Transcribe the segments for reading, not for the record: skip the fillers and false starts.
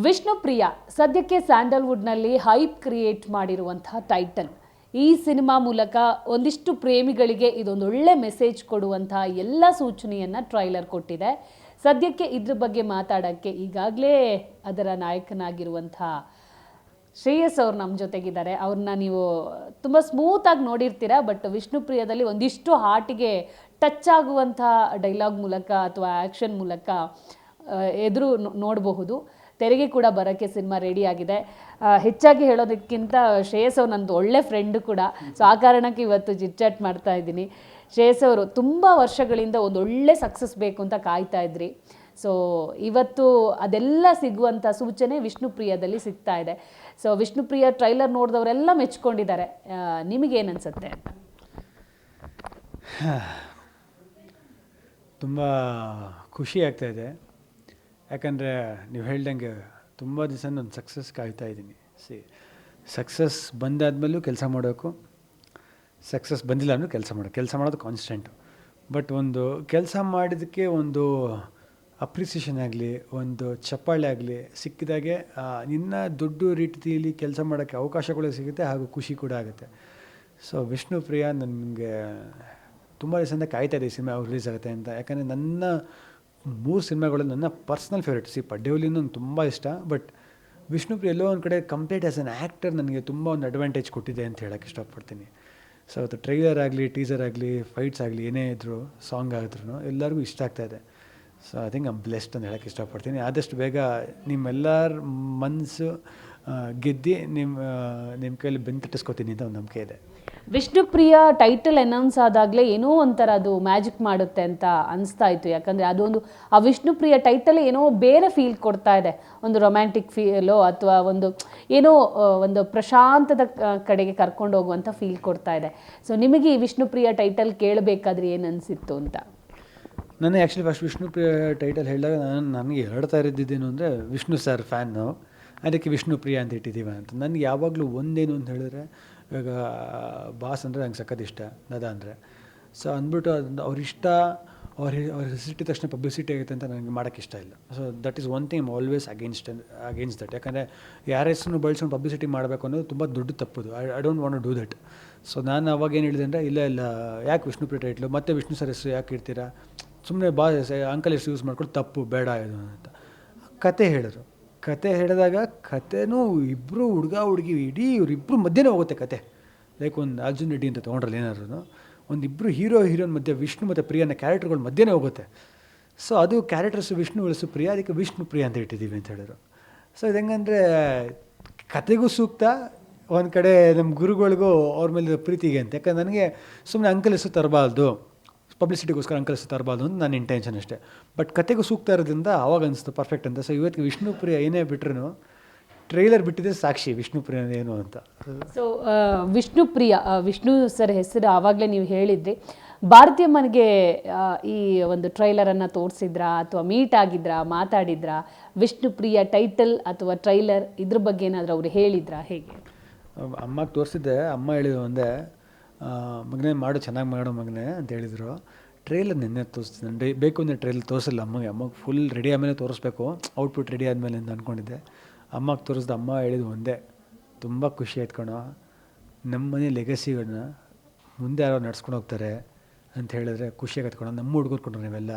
ವಿಷ್ಣುಪ್ರಿಯ ಸದ್ಯಕ್ಕೆ ಸ್ಯಾಂಡಲ್ವುಡ್ನಲ್ಲಿ hype create ಮಾಡಿರುವಂತಹ title. ಈ ಸಿನಿಮಾ ಮೂಲಕ ಒಂದಿಷ್ಟು ಪ್ರೇಮಿಗಳಿಗೆ ಇದೊಂದು ಒಳ್ಳೆ ಮೆಸೇಜ್ ಕೊಡುವಂತಹ ಎಲ್ಲ ಸೂಚನೆಯನ್ನು ಟ್ರೈಲರ್ ಕೊಟ್ಟಿದೆ. ಸದ್ಯಕ್ಕೆ ಇದ್ರ ಬಗ್ಗೆ ಮಾತಾಡೋಕ್ಕೆ ಈಗಾಗಲೇ ಅದರ ನಾಯಕನಾಗಿರುವಂತಹ ಶ್ರೇಯಸ್ ಅವರು ನಮ್ಮ ಜೊತೆಗಿದ್ದಾರೆ. ಅವ್ರನ್ನ ನೀವು ತುಂಬ ಸ್ಮೂತಾಗಿ ನೋಡಿರ್ತೀರಾ, ಬಟ್ ವಿಷ್ಣುಪ್ರಿಯದಲ್ಲಿ ಒಂದಿಷ್ಟು ಹಾರ್ಟಿಗೆ ಟಚ್ ಆಗುವಂಥ ಡೈಲಾಗ್ ಮೂಲಕ ಅಥವಾ ಆ್ಯಕ್ಷನ್ ಮೂಲಕ ಎದುರು ನೋಡಬಹುದು. ತೆರೆಗೆ ಕೂಡ ಬರೋಕ್ಕೆ ಸಿನಿಮಾ ರೆಡಿ ಆಗಿದೆ. ಹೆಚ್ಚಾಗಿ ಹೇಳೋದಕ್ಕಿಂತ ಶ್ರೇಯಸ್ ಅವರು ನಂದು ಒಳ್ಳೆ ಫ್ರೆಂಡು ಕೂಡ. ಸೊ ಆ ಕಾರಣಕ್ಕೆ ಇವತ್ತು ಜಿಟ್ಚಾಟ್ ಮಾಡ್ತಾ ಇದ್ದೀನಿ. ಶ್ರೇಯಸ್ ಅವರು ತುಂಬ ವರ್ಷಗಳಿಂದ ಒಂದು ಒಳ್ಳೆ ಸಕ್ಸಸ್ ಬೇಕು ಅಂತ ಕಾಯ್ತಾ ಇದ್ರಿ. ಸೊ ಇವತ್ತು ಅದೆಲ್ಲ ಸಿಗುವಂಥ ಸೂಚನೆ ವಿಷ್ಣುಪ್ರಿಯದಲ್ಲಿ ಸಿಗ್ತಾ ಇದೆ. ಸೊ ವಿಷ್ಣುಪ್ರಿಯ ಟ್ರೈಲರ್ ನೋಡಿದವರೆಲ್ಲ ಮೆಚ್ಕೊಂಡಿದ್ದಾರೆ. ನಿಮಗೇನು ಅನಿಸುತ್ತೆ ಅಂತ? ತುಂಬ ಖುಷಿ ಆಗ್ತಾಯಿದೆ. ಯಾಕಂದರೆ ನೀವು ಹೇಳ್ದಂಗೆ ತುಂಬ ದಿವಸ ನಾನು ಸಕ್ಸಸ್ ಕಾಯ್ತಾ ಇದ್ದೀನಿ. ಸಕ್ಸಸ್ ಬಂದಾದಮೇಲೂ ಕೆಲಸ ಮಾಡೋಕ್ಕೂ, ಸಕ್ಸಸ್ ಬಂದಿಲ್ಲ ಅನ್ನೂ ಕೆಲಸ ಮಾಡೋದು ಕಾನ್ಸ್ಟೆಂಟು. ಬಟ್ ಒಂದು ಕೆಲಸ ಮಾಡಿದ್ದಕ್ಕೆ ಒಂದು ಅಪ್ರಿಸಿಯೇಷನ್ ಆಗಲಿ, ಒಂದು ಚಪ್ಪಾಳೆ ಆಗಲಿ ಸಿಕ್ಕಿದಾಗೆ ಇನ್ನು ದೊಡ್ಡ ರೀತಿಯಲ್ಲಿ ಕೆಲಸ ಮಾಡೋಕ್ಕೆ ಅವಕಾಶಗಳು ಸಿಗುತ್ತೆ, ಹಾಗೂ ಖುಷಿ ಕೂಡ ಆಗುತ್ತೆ. ಸೊ ವಿಷ್ಣುಪ್ರಿಯ ನನಗೆ ತುಂಬ ದಿವಸದಿಂದ ಕಾಯ್ತಾ ಇದೆ ಈ ಸಿನಿಮಾ ರಿಲೀಸ್ ಆಗುತ್ತೆ ಅಂತ. ಯಾಕಂದರೆ ನನ್ನ 3 ಸಿನಿಮಾಗಳು ನನ್ನ ಪರ್ಸ್ನಲ್ ಫೇವ್ರೇಟ್. ಪಡ್ಡೆಹುಲಿನೂ ನನಗೆ ತುಂಬ ಇಷ್ಟ, ಬಟ್ ವಿಷ್ಣುಪ್ರಿಯ ಎಲ್ಲೋ ಒಂದು ಕಡೆ ಕಂಪ್ಲೀಟ್ ಆ್ಯಸ್ ಅನ್ ಆ್ಯಕ್ಟರ್ ನನಗೆ ತುಂಬ ಒಂದು ಅಡ್ವಾಂಟೇಜ್ ಕೊಟ್ಟಿದೆ ಅಂತ ಹೇಳೋಕ್ಕೆ ಇಷ್ಟಪಡ್ತೀನಿ. ಸೊ ಅದು ಟ್ರೈಲರ್ ಆಗಲಿ, ಟೀಸರ್ ಆಗಲಿ, ಫೈಟ್ಸ್ ಆಗಲಿ, ಏನೇ ಇದ್ದರೂ, ಸಾಂಗ್ ಆಗಿದ್ರು ಎಲ್ಲರಿಗೂ ಇಷ್ಟ ಆಗ್ತಾಯಿದೆ. So I think I'm blessed ಅಂತ ಹೇಳೋಕ್ಕೆ ಇಷ್ಟಪಡ್ತೀನಿ. ಆದಷ್ಟು ಬೇಗ ನಿಮ್ಮೆಲ್ಲರ ಮನಸ್ಸು ಗೆದ್ದು ನಿಮ್ಮ ಕೈಯಲ್ಲಿ ಬೆಂಕಿಟ್ಟಿಸ್ಕೊತೀನಿ ಅಂತ ಒಂದು ನಂಬಿಕೆ ಇದೆ. ವಿಷ್ಣುಪ್ರಿಯ ಟೈಟಲ್ ಅನೌನ್ಸ್ ಆದಾಗಲೇ ಏನೋ ಒಂಥರ ಅದು ಮ್ಯಾಜಿಕ್ ಮಾಡುತ್ತೆ ಅಂತ ಅನಿಸ್ತಾ ಇತ್ತು. ಯಾಕಂದರೆ ಅದೊಂದು ಆ ವಿಷ್ಣುಪ್ರಿಯ ಟೈಟಲ್ ಏನೋ ಬೇರೆ ಫೀಲ್ ಕೊಡ್ತಾ ಇದೆ. ಒಂದು ರೊಮ್ಯಾಂಟಿಕ್ ಫೀಲೋ ಅಥವಾ ಏನೋ ಒಂದು ಪ್ರಶಾಂತದ ಕಡೆಗೆ ಕರ್ಕೊಂಡು ಹೋಗುವಂಥ ಫೀಲ್ ಕೊಡ್ತಾ ಇದೆ. ಸೊ ನಿಮಗೆ ಈ ವಿಷ್ಣುಪ್ರಿಯ ಟೈಟಲ್ ಕೇಳಬೇಕಾದ್ರೆ ಏನು ಅನಿಸಿತ್ತು ಅಂತ? ನಾನು ಆ್ಯಕ್ಚುಲಿ ಫಸ್ಟ್ ವಿಷ್ಣುಪ್ರಿಯ ಟೈಟಲ್ ಹೇಳಿದಾಗ ನನಗೆ ಹೇಳ್ತಾ ಇದ್ದಿದ್ದೇನು ಅಂದರೆ, ವಿಷ್ಣು ಸರ್ ಫ್ಯಾನು, ಅದಕ್ಕೆ ವಿಷ್ಣುಪ್ರಿಯ ಅಂತ ಇಟ್ಟಿದ್ದೀವಿ ಅಂತ. ನನಗೆ ಯಾವಾಗಲೂ ಒಂದೇನು ಅಂತ ಹೇಳಿದ್ರೆ, ಇವಾಗ ಬಾಸ್ ಅಂದರೆ ನಂಗೆ ಸಖತ್ ಇಷ್ಟ, ನದ ಅಂದರೆ. ಸೊ ಅಂದ್ಬಿಟ್ಟು ಅವ್ರ ಇಷ್ಟ, ಅವ್ರ ಹೆಸರಿಟ್ಟಿದ ತಕ್ಷಣ ಪಬ್ಲಿಸಿಟಿ ಆಗುತ್ತೆ ಅಂತ ನನಗೆ ಮಾಡೋಕ್ಕೆ ಇಷ್ಟ ಇಲ್ಲ. So that is one thing I'm always against that. ಯಾಕಂದರೆ ಯಾರ ಹೆಸರನ್ನು ಬಳಸ್ಕೊಂಡು ಪಬ್ಲಿಸಿಟಿ ಮಾಡಬೇಕು ಅನ್ನೋದು ತುಂಬ ದೊಡ್ಡ ತಪ್ಪದು. I don't want to do that. So ನಾನು ಅವಾಗ ಏನು ಹೇಳಿದೆ ಅಂದರೆ, ಇಲ್ಲ ಯಾಕೆ ವಿಷ್ಣುಪ್ರಿಯ ಟೈಟ್ಲು, ಮತ್ತೆ ವಿಷ್ಣು ಸರ್ ಹೆಸರು ಯಾಕೆ ಇಡ್ತೀರಾ, ಸುಮ್ಮನೆ ಅಂಕಲ್ ಹೆಸರು ಯೂಸ್ ಮಾಡ್ಕೊಂಡು ತಪ್ಪು, ಬೇಡ ಇದು ಅಂತ ಕತೆ ಹೇಳಿದ್ರು. ಕತೆ ಹೇಳಿದಾಗ ಕತೆನೂ ಇಬ್ಬರು ಹುಡುಗ ಹುಡುಗಿ ಇಡೀ ಇವರಿಬ್ಬರು ಮಧ್ಯೆನೇ ಹೋಗುತ್ತೆ ಕತೆ. ಲೈಕ್ ಒಂದು ಅರ್ಜುನ್ ರೆಡ್ಡಿ ಅಂತ ತೊಗೊಂಡ್ರಲ್ಲಿ ಏನಾದ್ರು ಒಂದಿಬ್ಬರು ಹೀರೋಯಿನ್ ಮಧ್ಯೆ ವಿಷ್ಣು ಮತ್ತು ಪ್ರಿಯನ ಕ್ಯಾರೆಕ್ಟರ್ಗಳು ಮಧ್ಯೆನೇ ಹೋಗುತ್ತೆ. ಸೊ ಅದು ಕ್ಯಾರೆಕ್ಟರ್ಸು ವಿಷ್ಣು ಪ್ರಿಯ, ಅದಕ್ಕೆ ವಿಷ್ಣುಪ್ರಿಯ ಅಂತ ಇಟ್ಟಿದ್ದೀವಿ ಅಂತ ಹೇಳಿದ್ರು. ಸೊ ಇದು ಹೆಂಗಂದರೆ ಕತೆಗೂ ಸೂಕ್ತ, ಒಂದು ಕಡೆ ನಮ್ಮ ಗುರುಗಳಿಗೂ ಅವ್ರ ಮೇಲೆ ಪ್ರೀತಿಗೆ ಅಂತ. ಯಾಕಂದ್ರೆ ನನಗೆ ಸುಮ್ಮನೆ ಅಂಕಲ್ ಹೆಸರು ತರಬಾರ್ದು, ಪಬ್ಲಿಸಿಟಿಗೋಸ್ಕರ ಅಂಕಲ್ ಹೆಸರು ತರಬಾರ್ದು ಅಂತ ನನ್ನ ಇಂಟೆನ್ಷನ್ ಅಷ್ಟೇ. ಬಟ್ ಕತೆಗೂ ಸೂಕ್ತ ಇರೋದ್ರಿಂದ ಅವಾಗ ಅನಿಸ್ತು ಪರ್ಫೆಕ್ಟ್ ಅಂತ. ಸೊ ಇವತ್ತಿಗೆ ವಿಷ್ಣುಪ್ರಿಯ ಏನೇ ಬಿಟ್ರೂ ಟ್ರೈಲರ್ ಬಿಟ್ಟಿದೆ ಸಾಕ್ಷಿ ವಿಷ್ಣುಪ್ರಿಯ ಏನು ಅಂತ. ಸೊ ವಿಷ್ಣುಪ್ರಿಯ, ವಿಷ್ಣು ಸರ್ ಹೆಸರು ಆವಾಗಲೇ ನೀವು ಹೇಳಿದ್ರಿ. ಭಾರತೀಯಮ್ಮನಿಗೆ ಈ ಒಂದು ಟ್ರೈಲರನ್ನು ತೋರಿಸಿದ್ರಾ ಅಥವಾ ಮೀಟ್ ಆಗಿದ್ರಾ, ಮಾತಾಡಿದ್ರಾ? ವಿಷ್ಣುಪ್ರಿಯ ಟೈಟಲ್ ಅಥವಾ ಟ್ರೈಲರ್ ಇದ್ರ ಬಗ್ಗೆ ಏನಾದರೂ ಅವ್ರು ಹೇಳಿದ್ರಾ, ಹೇಗೆ? ಅಮ್ಮಗೆ ತೋರಿಸಿದ್ದೆ. ಅಮ್ಮ ಹೇಳಿದ್ರು ಒಂದೇ, ಮಗನೇ ಮಾಡು, ಚೆನ್ನಾಗಿ ಮಾಡು ಮಗನೇ ಅಂತ ಹೇಳಿದರು. ಟ್ರೈಲರ್ ನಿನ್ನೆ ತೋರಿಸ್ತೀನಿ, ಬೇಕು ಅಂದರೆ ಟ್ರೈಲರ್ ತೋರಿಸಿಲ್ಲ ಅಮ್ಮಗೆ ಫುಲ್ ರೆಡಿ ಆದಮೇಲೆ ತೋರಿಸ್ಬೇಕು, ಔಟ್ಪುಟ್ ರೆಡಿ ಆದಮೇಲೆ ಅಂತ ಅಂದ್ಕೊಂಡಿದ್ದೆ. ಅಮ್ಮಗೆ ತೋರಿಸ್ದೆ. ಅಮ್ಮ ಹೇಳಿದ್ದು ಒಂದೇ, ತುಂಬ ಖುಷಿ ಆಯ್ತು ಕಣೋ, ನಮ್ಮ ಮನೆ ಲೆಗಸಿಗಳನ್ನ ಮುಂದೆ ಯಾರೋ ನಡ್ಸ್ಕೊಂಡು ಹೋಗ್ತಾರೆ ಅಂತ ಹೇಳಿದ್ರೆ ಖುಷಿಯಾಗತ್ತೆ ಕಣೋ, ನಮ್ಮ ಹುಡುಗರ್ಕೊಂಡ್ರು ನೀವೆಲ್ಲ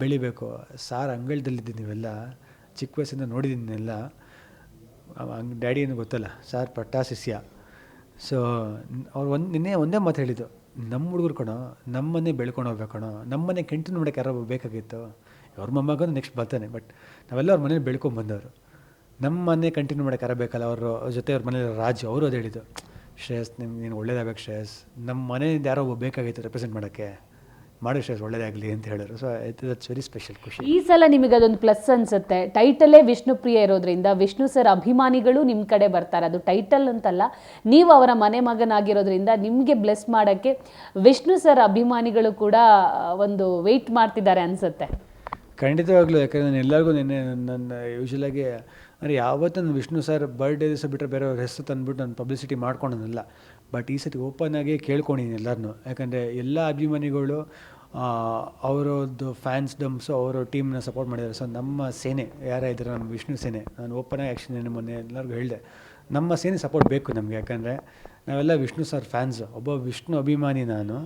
ಬೆಳಿಬೇಕು, ಸಾರ್ ಅಂಗಳದಲ್ಲಿದ್ದೀನಿ, ನೀವೆಲ್ಲ ಚಿಕ್ಕ ವಯಸ್ಸಿಂದ ನೋಡಿದ್ದೀನಿಲ್ಲ, ಡ್ಯಾಡಿ ಏನು ಗೊತ್ತಲ್ಲ, ಸಾರ್ ಪಟ್ಟಾ ಶಿಷ್ಯ. ಸೊ ಅವ್ರು ನಿನ್ನೆ ಒಂದೇ ಮಾತು ಹೇಳಿದ್ದು, ನಮ್ಮ ಹುಡುಗರು ಕಣೋ, ನಮ್ಮನ್ನೇ ಬೆಳ್ಕೊಂಡು ಹೋಗ್ಬೇಕು ಕಣೋ, ನಮ್ಮನೆ ಕಂಟಿನ್ಯೂ ಮಾಡೋಕ್ಕೆ ಯಾರೋ ಬೇಕಾಗಿತ್ತು. ಅವ್ರ ಮೊಮ್ಮಗಂದು ನೆಕ್ಸ್ಟ್ ಬರ್ತಾನೆ, ಬಟ್ ನಾವೆಲ್ಲ ಅವ್ರ ಮನೇಲಿ ಬೆಳ್ಕೊಂಡು ಬಂದವರು, ನಮ್ಮ ಮನೆ ಕಂಟಿನ್ಯೂ ಮಾಡೋಕ್ಕೆ ಯಾರೋ ಬೇಕಲ್ಲ. ಅವ್ರ ಜೊತೆ ಅವ್ರ ಮನೇಲಿ ರಾಜು ಅವರು ಅದು ಹೇಳಿದ್ದು, ಶ್ರೇಯಸ್ ನೀನು ಒಳ್ಳೇದಾಗಬೇಕು ಶ್ರೇಯಸ್, ನಮ್ಮ ಮನೆಯಿಂದ ಯಾರೋ ಬೇಕಾಗಿತ್ತು ರೆಪ್ರೆಸೆಂಟ್ ಮಾಡೋಕ್ಕೆ, ಮಾಡಿ ಶ್ರೇಯಸ್ ಒಳ್ಳೇದಾಗಲಿ ಅಂತ ಹೇಳಿದ್ರು. ಸೊ ದಟ್ಸ್ ವೆರಿ ಸ್ಪೆಷಲ್, ಖುಷಿ. ಈ ಸಲ ನಿಮಗೆ ಅದೊಂದು ಪ್ಲಸ್ ಅನಿಸುತ್ತೆ, ಟೈಟಲೇ ವಿಷ್ಣುಪ್ರಿಯ ಇರೋದ್ರಿಂದ ವಿಷ್ಣು ಸರ್ ಅಭಿಮಾನಿಗಳು ನಿಮ್ಮ ಕಡೆ ಬರ್ತಾರೆ. ಅದು ಟೈಟಲ್ ಅಂತಲ್ಲ, ನೀವು ಅವರ ಮನೆ ಮಗನಾಗಿರೋದ್ರಿಂದ ನಿಮಗೆ ಬ್ಲೆಸ್ ಮಾಡೋಕ್ಕೆ ವಿಷ್ಣು ಸರ್ ಅಭಿಮಾನಿಗಳು ಕೂಡ ಒಂದು ವೆಯ್ಟ್ ಮಾಡ್ತಿದ್ದಾರೆ ಅನಿಸುತ್ತೆ. ಖಂಡಿತವಾಗ್ಲೂ. ಯಾಕಂದರೆ ನಾನು ಎಲ್ಲರಿಗೂ ನನ್ನ ಯೂಶ್ವಲಾಗಿ ಅಂದರೆ ಯಾವತ್ತೂ ನಾನು ವಿಷ್ಣು ಸರ್ ಬರ್ಡೇ ದಿವಸ ಬಿಟ್ಟರೆ ಬೇರೆಯವ್ರ ಹೆಸರು ತಂದುಬಿಟ್ಟು ನಾನು ಪಬ್ಲಿಸಿಟಿ ಮಾಡ್ಕೊಳೋನಲ್ಲ. ಬಟ್ ಈ ಸತಿ ಓಪನ್ ಆಗಿ ಕೇಳ್ಕೊಂಡಿದ್ದೀನಿ ಎಲ್ಲರನ್ನೂ. ಯಾಕಂದರೆ ಎಲ್ಲ ಅಭಿಮಾನಿಗಳು ಅವರದ್ದು ಫ್ಯಾನ್ಸ್ಡಮ್ಸು ಅವರು ಟೀಮ್ನ ಸಪೋರ್ಟ್ ಮಾಡಿದ್ದಾರೆ. ಸೊ ನಮ್ಮ ಸೇನೆ ಯಾರೇ ಇದ್ದಾರೆ, ನಮ್ಮ ವಿಷ್ಣು ಸೇನೆ, ನಾನು ಓಪನಾಗಿ ಆ್ಯಕ್ಷನ್ ಮೊನ್ನೆ ಎಲ್ಲರಿಗೂ ಹೇಳಿದೆ, ನಮ್ಮ ಸೇನೆ ಸಪೋರ್ಟ್ ಬೇಕು ನಮಗೆ. ಯಾಕಂದರೆ ನಾವೆಲ್ಲ ವಿಷ್ಣು ಸರ್ ಫ್ಯಾನ್ಸು. ಒಬ್ಬ ವಿಷ್ಣು ಅಭಿಮಾನಿ ನಾನು,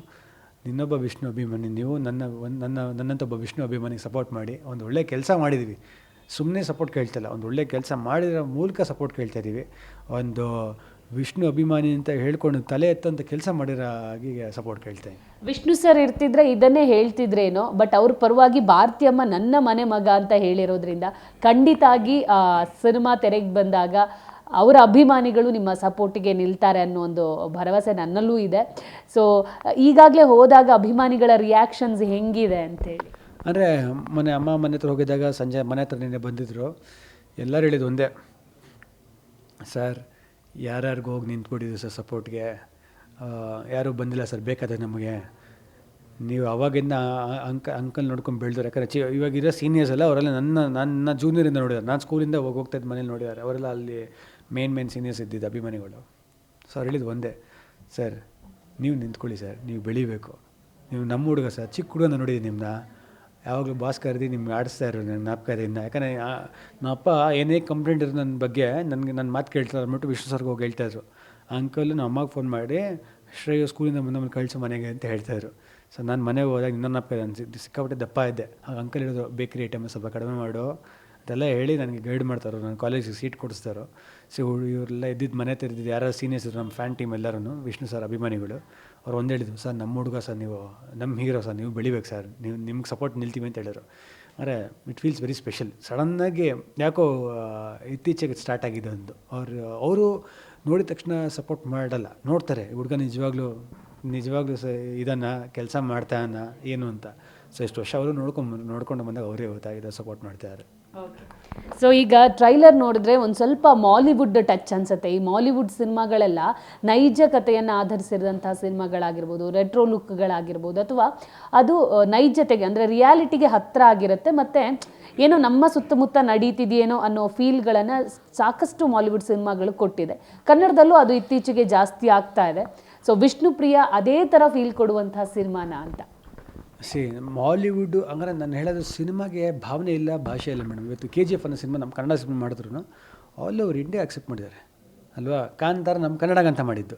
ನಿನ್ನೊಬ್ಬ ವಿಷ್ಣು ಅಭಿಮಾನಿ ನೀವು, ನನ್ನಂಥ ಒಬ್ಬ ವಿಷ್ಣು ಅಭಿಮಾನಿಗೆ ಸಪೋರ್ಟ್ ಮಾಡಿ ಒಂದು ಒಳ್ಳೆ ಕೆಲಸ ಮಾಡಿದ್ದೀವಿ. ಸುಮ್ಮನೆ ಸಪೋರ್ಟ್ ಕೇಳ್ತಿಲ್ಲ, ಒಂದು ಒಳ್ಳೆ ಕೆಲಸ ಮಾಡಿರೋ ಮೂಲಕ ಸಪೋರ್ಟ್ ಕೇಳ್ತಾ ಇದ್ದೀವಿ. ಒಂದು ವಿಷ್ಣು ಅಭಿಮಾನಿ ಅಂತ ಹೇಳ್ಕೊಂಡು ತಲೆ ಎತ್ತಂತ ಕೆಲಸ ಮಾಡಿರೋ ಹಾಗೆ ಸಪೋರ್ಟ್ ಕೇಳ್ತಾ ಇದ್ದೀನಿ. ವಿಷ್ಣು ಸರ್ ಇರ್ತಿದ್ರೆ ಇದನ್ನೇ ಹೇಳ್ತಿದ್ರೇನೋ, ಬಟ್ ಅವ್ರ ಪರವಾಗಿ ಭಾರತೀಯಮ್ಮ ನನ್ನ ಮನೆ ಮಗ ಅಂತ ಹೇಳಿರೋದ್ರಿಂದ ಖಂಡಿತ ಆಗಿ ಸಿನಿಮಾ ತೆರೆಗೆ ಬಂದಾಗ ಅವರ ಅಭಿಮಾನಿಗಳು ನಿಮ್ಮ ಸಪೋರ್ಟಿಗೆ ನಿಲ್ತಾರೆ ಅನ್ನೋ ಒಂದು ಭರವಸೆ ನನ್ನಲ್ಲೂ ಇದೆ. ಸೊ ಈಗಾಗಲೇ ಹೋದಾಗ ಅಭಿಮಾನಿಗಳ ರಿಯಾಕ್ಷನ್ಸ್ ಹೆಂಗಿದೆ ಅಂತೇಳಿ? ಅಂದರೆ ಮನೆ ಹತ್ರ ಹೋಗಿದ್ದಾಗ ಸಂಜೆ ಮನೆ ಹತ್ರ ನಿನ್ನೆ ಬಂದಿದ್ದರು. ಎಲ್ಲರೂ ಹೇಳಿದ್ದು ಒಂದೇ, ಸರ್ ಯಾರ್ಯಾರಿಗೂ ಹೋಗಿ ನಿಂತ್ಬಿಟ್ಟಿದ್ದೀವಿ ಸರ್ ಸಪೋರ್ಟ್ಗೆ, ಯಾರೂ ಬಂದಿಲ್ಲ ಸರ್ ಬೇಕಾದ್ರೆ ನಮಗೆ. ನೀವು ಅವಾಗಿಂದ ಅಂಕಲ್ ನೋಡ್ಕೊಂಡು ಬೆಳೆದವ್ರು. ಯಾಕಂದರೆ ಇವಾಗಿರೋ ಸೀನಿಯರ್ಸ್ ಎಲ್ಲ ಅವರೆಲ್ಲ ನನ್ನ ಜೂನಿಯರಿಂದ ನೋಡಿದ್ದಾರೆ. ನಾನು ಸ್ಕೂಲಿಂದ ಹೋಗ್ತಾಯಿದ್ದ ಮನೇಲಿ ನೋಡಿದ್ದಾರೆ. ಅವರೆಲ್ಲ ಅಲ್ಲಿ ಮೇನ್ ಸೀನಿಯರ್ಸ್ ಇದ್ದಿದ್ದು ಅಭಿಮಾನಿಗಳು. ಸೊ ಅವ್ರು ಹೇಳಿದ್ದು ಒಂದೇ, ಸರ್ ನೀವು ನಿಂತ್ಕೊಳ್ಳಿ ಸರ್, ನೀವು ಬೆಳಿಬೇಕು, ನೀವು ನಮ್ಮ ಹುಡುಗ ಸರ್, ಚಿಕ್ಕ ಹುಡುಗನ ನೋಡಿದ್ದೀನಿ ನಿಮ್ಮನ್ನ, ಯಾವಾಗಲೂ ಬಾಸ್ ಕರೆದು ನಿಮ್ಗೆ ಆಡಿಸ್ತಾ ಇರೋ ನನ್ನ ಜ್ಞಾಪಕ ಇದೆ ಇನ್ನು. ಯಾಕಂದರೆ ನಮ್ಮ ಅಪ್ಪ ಏನೇ ಕಂಪ್ಲೇಂಟ್ ಇರೋ ನನ್ನ ಬಗ್ಗೆ ನನ್ನ ಮಾತು ಕೇಳ್ತಾರೆ ಅಂದ್ಬಿಟ್ಟು ವಿಷ್ಣು ಸರ್ಗೆ ಹೋಗಿ ಹೇಳ್ತಾಯಿದ್ರು. ಅಂಕಲ್ ನಮ್ಮ ಅಮ್ಮಗೆ ಫೋನ್ ಮಾಡಿ ಶ್ರೇಯ ಸ್ಕೂಲಿಂದ ನಮ್ಮನ್ನು ಕಳಿಸೋ ಮನೆಗೆ ಅಂತ ಹೇಳ್ತಾಯಿದ್ರು. ಸೊ ನಾನು ಮನೆಗೆ ಹೋದಾಗ ಇನ್ನೊಂದು ಜ್ಞಾಪಕ ಇದೆ, ಸಿಕ್ಕಾಪಟ್ಟೆ ದಪ್ಪ ಇದ್ದೆ. ಆಗ ಅಂಕಲ್ ಹೇಳಿದ್ರು ಬೇಕ್ರಿ ಐಟಮ್ ಸ್ವಲ್ಪ ಕಡಿಮೆ ಮಾಡು ಅದೆಲ್ಲ ಹೇಳಿ ನನಗೆ ಗೈಡ್ ಮಾಡ್ತಾರೋ, ನನ್ನ ಕಾಲೇಜಿಗೆ ಸೀಟ್ ಕೊಡಿಸ್ತಾರೋ. ಸೊ ಇವರೆಲ್ಲ ಇದ್ದಿದ್ದು ಮನೆ ತೆರೆದಿದ್ದು ಯಾರು ಸೀನಿಯರ್ಸ್ ಇದ್ರು ನಮ್ಮ ಫ್ಯಾನ್ ಟೀಮ್ ಎಲ್ಲರೂ ವಿಷ್ಣು ಸರ್ ಅಭಿಮಾನಿಗಳು. ಅವ್ರು ಒಂದು ಹೇಳಿದ್ರು, ಸರ್ ನಮ್ಮ ಹುಡುಗ ಸರ್, ನೀವು ನಮ್ಮ ಹೀರೋ ಸರ್, ನೀವು ಬೆಳಿಬೇಕು ಸರ್, ನೀವು ನಿಮ್ಗೆ ಸಪೋರ್ಟ್ ನಿಲ್ತೀವಿ ಅಂತ ಹೇಳಿದ್ರು. ಅಂದರೆ ಇಟ್ ಫೀಲ್ಸ್ ವೆರಿ ಸ್ಪೆಷಲ್. ಸಡನ್ನಾಗಿ ಯಾಕೋ ಇತ್ತೀಚೆಗೆ ಸ್ಟಾರ್ಟ್ ಆಗಿದೆ ಒಂದು. ಅವರು ನೋಡಿದ ತಕ್ಷಣ ಸಪೋರ್ಟ್ ಮಾಡಲ್ಲ, ನೋಡ್ತಾರೆ ಹುಡುಗ ನಿಜವಾಗ್ಲೂ ಇದನ್ನು ಕೆಲಸ ಮಾಡ್ತಾನ ಏನು ಅಂತ. ಸೊ ಇಷ್ಟು ವರ್ಷ ಅವರು ನೋಡ್ಕೊಂಡು ಬಂದಾಗ ಅವರೇ ಗೊತ್ತಾಗಿದೆ ಸಪೋರ್ಟ್ ಮಾಡ್ತಾಯಿದ್ದಾರೆ. ಸೊ ಈಗ ಟ್ರೈಲರ್ ನೋಡಿದ್ರೆ ಒಂದು ಸ್ವಲ್ಪ ಮಾಲಿವುಡ್ ಟಚ್ ಅನ್ಸುತ್ತೆ. ಈ ಮಾಲಿವುಡ್ ಸಿನಿಮಾಗಳೆಲ್ಲ ನೈಜ ಕಥೆಯನ್ನು ಆಧರಿಸಿದಂತಹ ಸಿನಿಮಾಗಳಾಗಿರ್ಬೋದು, ರೆಟ್ರೋ ಲುಕ್ಗಳಾಗಿರ್ಬೋದು, ಅಥವಾ ಅದು ನೈಜತೆಗೆ ಅಂದರೆ ರಿಯಾಲಿಟಿಗೆ ಹತ್ತಿರ ಆಗಿರುತ್ತೆ, ಮತ್ತು ಏನೋ ನಮ್ಮ ಸುತ್ತಮುತ್ತ ನಡೀತಿದೆಯೇನೋ ಅನ್ನೋ ಫೀಲ್ಗಳನ್ನು ಸಾಕಷ್ಟು ಮಾಲಿವುಡ್ ಸಿನಿಮಾಗಳು ಕೊಟ್ಟಿದೆ. ಕನ್ನಡದಲ್ಲೂ ಅದು ಇತ್ತೀಚೆಗೆ ಜಾಸ್ತಿ ಆಗ್ತಾ ಇದೆ. ಸೊ ವಿಷ್ಣುಪ್ರಿಯ ಅದೇ ಥರ ಫೀಲ್ ಕೊಡುವಂತಹ ಸಿನಿಮಾನ ಅಂತ? ಮಾಲಿವುಡ್ಡು ಅಂದರೆ ನಾನು ಹೇಳೋದು, ಸಿನಿಮಾಗೆ ಭಾವನೆ ಇಲ್ಲ, ಭಾಷೆ ಇಲ್ಲ ಮೇಡಮ್. ಇವತ್ತು KGF ಅನ್ನೋ ಸಿನಿಮಾ ನಮ್ಮ ಕನ್ನಡ ಸಿನಿಮಾ ಮಾಡಿದ್ರು ಆಲ್ ಓವರ್ ಇಂಡಿಯಾ ಅಕ್ಸೆಪ್ಟ್ ಮಾಡಿದ್ದಾರೆ ಅಲ್ವಾ. ಕಾಂತಾರ ನಮ್ಮ ಕನ್ನಡಗಂತ ಮಾಡಿದ್ದು,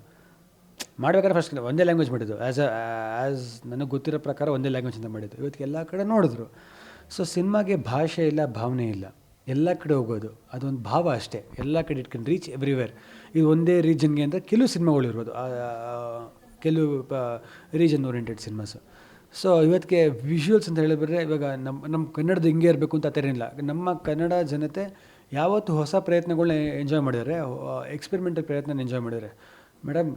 ಮಾಡ್ಬೇಕಾದ್ರೆ ಫಸ್ಟ್ ಒಂದೇ ಲ್ಯಾಂಗ್ವೇಜ್ ಮಾಡಿದ್ದು. ಆ್ಯಸ್ ನನಗೆ ಗೊತ್ತಿರೋ ಪ್ರಕಾರ ಒಂದೇ ಲ್ಯಾಂಗ್ವೇಜ್ ಅಂತ ಮಾಡಿದ್ದು. ಇವತ್ತಿಗೆ ಎಲ್ಲ ಕಡೆ ನೋಡಿದ್ರು. ಸೊ ಸಿನಿಮಾಗೆ ಭಾಷೆ ಇಲ್ಲ, ಭಾವನೆ ಇಲ್ಲ, ಎಲ್ಲ ಕಡೆ ಹೋಗೋದು ಅದೊಂದು ಭಾವ ಅಷ್ಟೇ. ಎಲ್ಲ ಕಡೆ ಇಟ್ ಕ್ಯಾನ್ ರೀಚ್ ಎವ್ರಿವೇರ್. ಇದು ಒಂದೇ ರೀಜನ್ಗೆ ಅಂತ ಕೆಲವು ಸಿನಿಮಾಗಳು ಇರ್ಬೋದು, ಕೆಲವು ರೀಜನ್ ಓರಿಯೆಂಟೆಡ್ ಸಿನಿಮಾಸು. ಸೊ ಇವತ್ತಿಗೆ ವಿಜುವಲ್ಸ್ ಅಂತ ಹೇಳಿದ್ರೆ, ಇವಾಗ ನಮ್ಮ ಕನ್ನಡದ ಹಿಂಗೆ ಇರಬೇಕು ಅಂತ ಏನಿಲ್ಲ. ನಮ್ಮ ಕನ್ನಡ ಜನತೆ ಯಾವತ್ತು ಹೊಸ ಪ್ರಯತ್ನಗಳನ್ನ ಎಂಜಾಯ್ ಮಾಡಿದ್ದಾರೆ, ಎಕ್ಸ್ಪೆರಿಮೆಂಟಲ್ ಪ್ರಯತ್ನ ಎಂಜಾಯ್ ಮಾಡಿದ್ದಾರೆ ಮೇಡಮ್.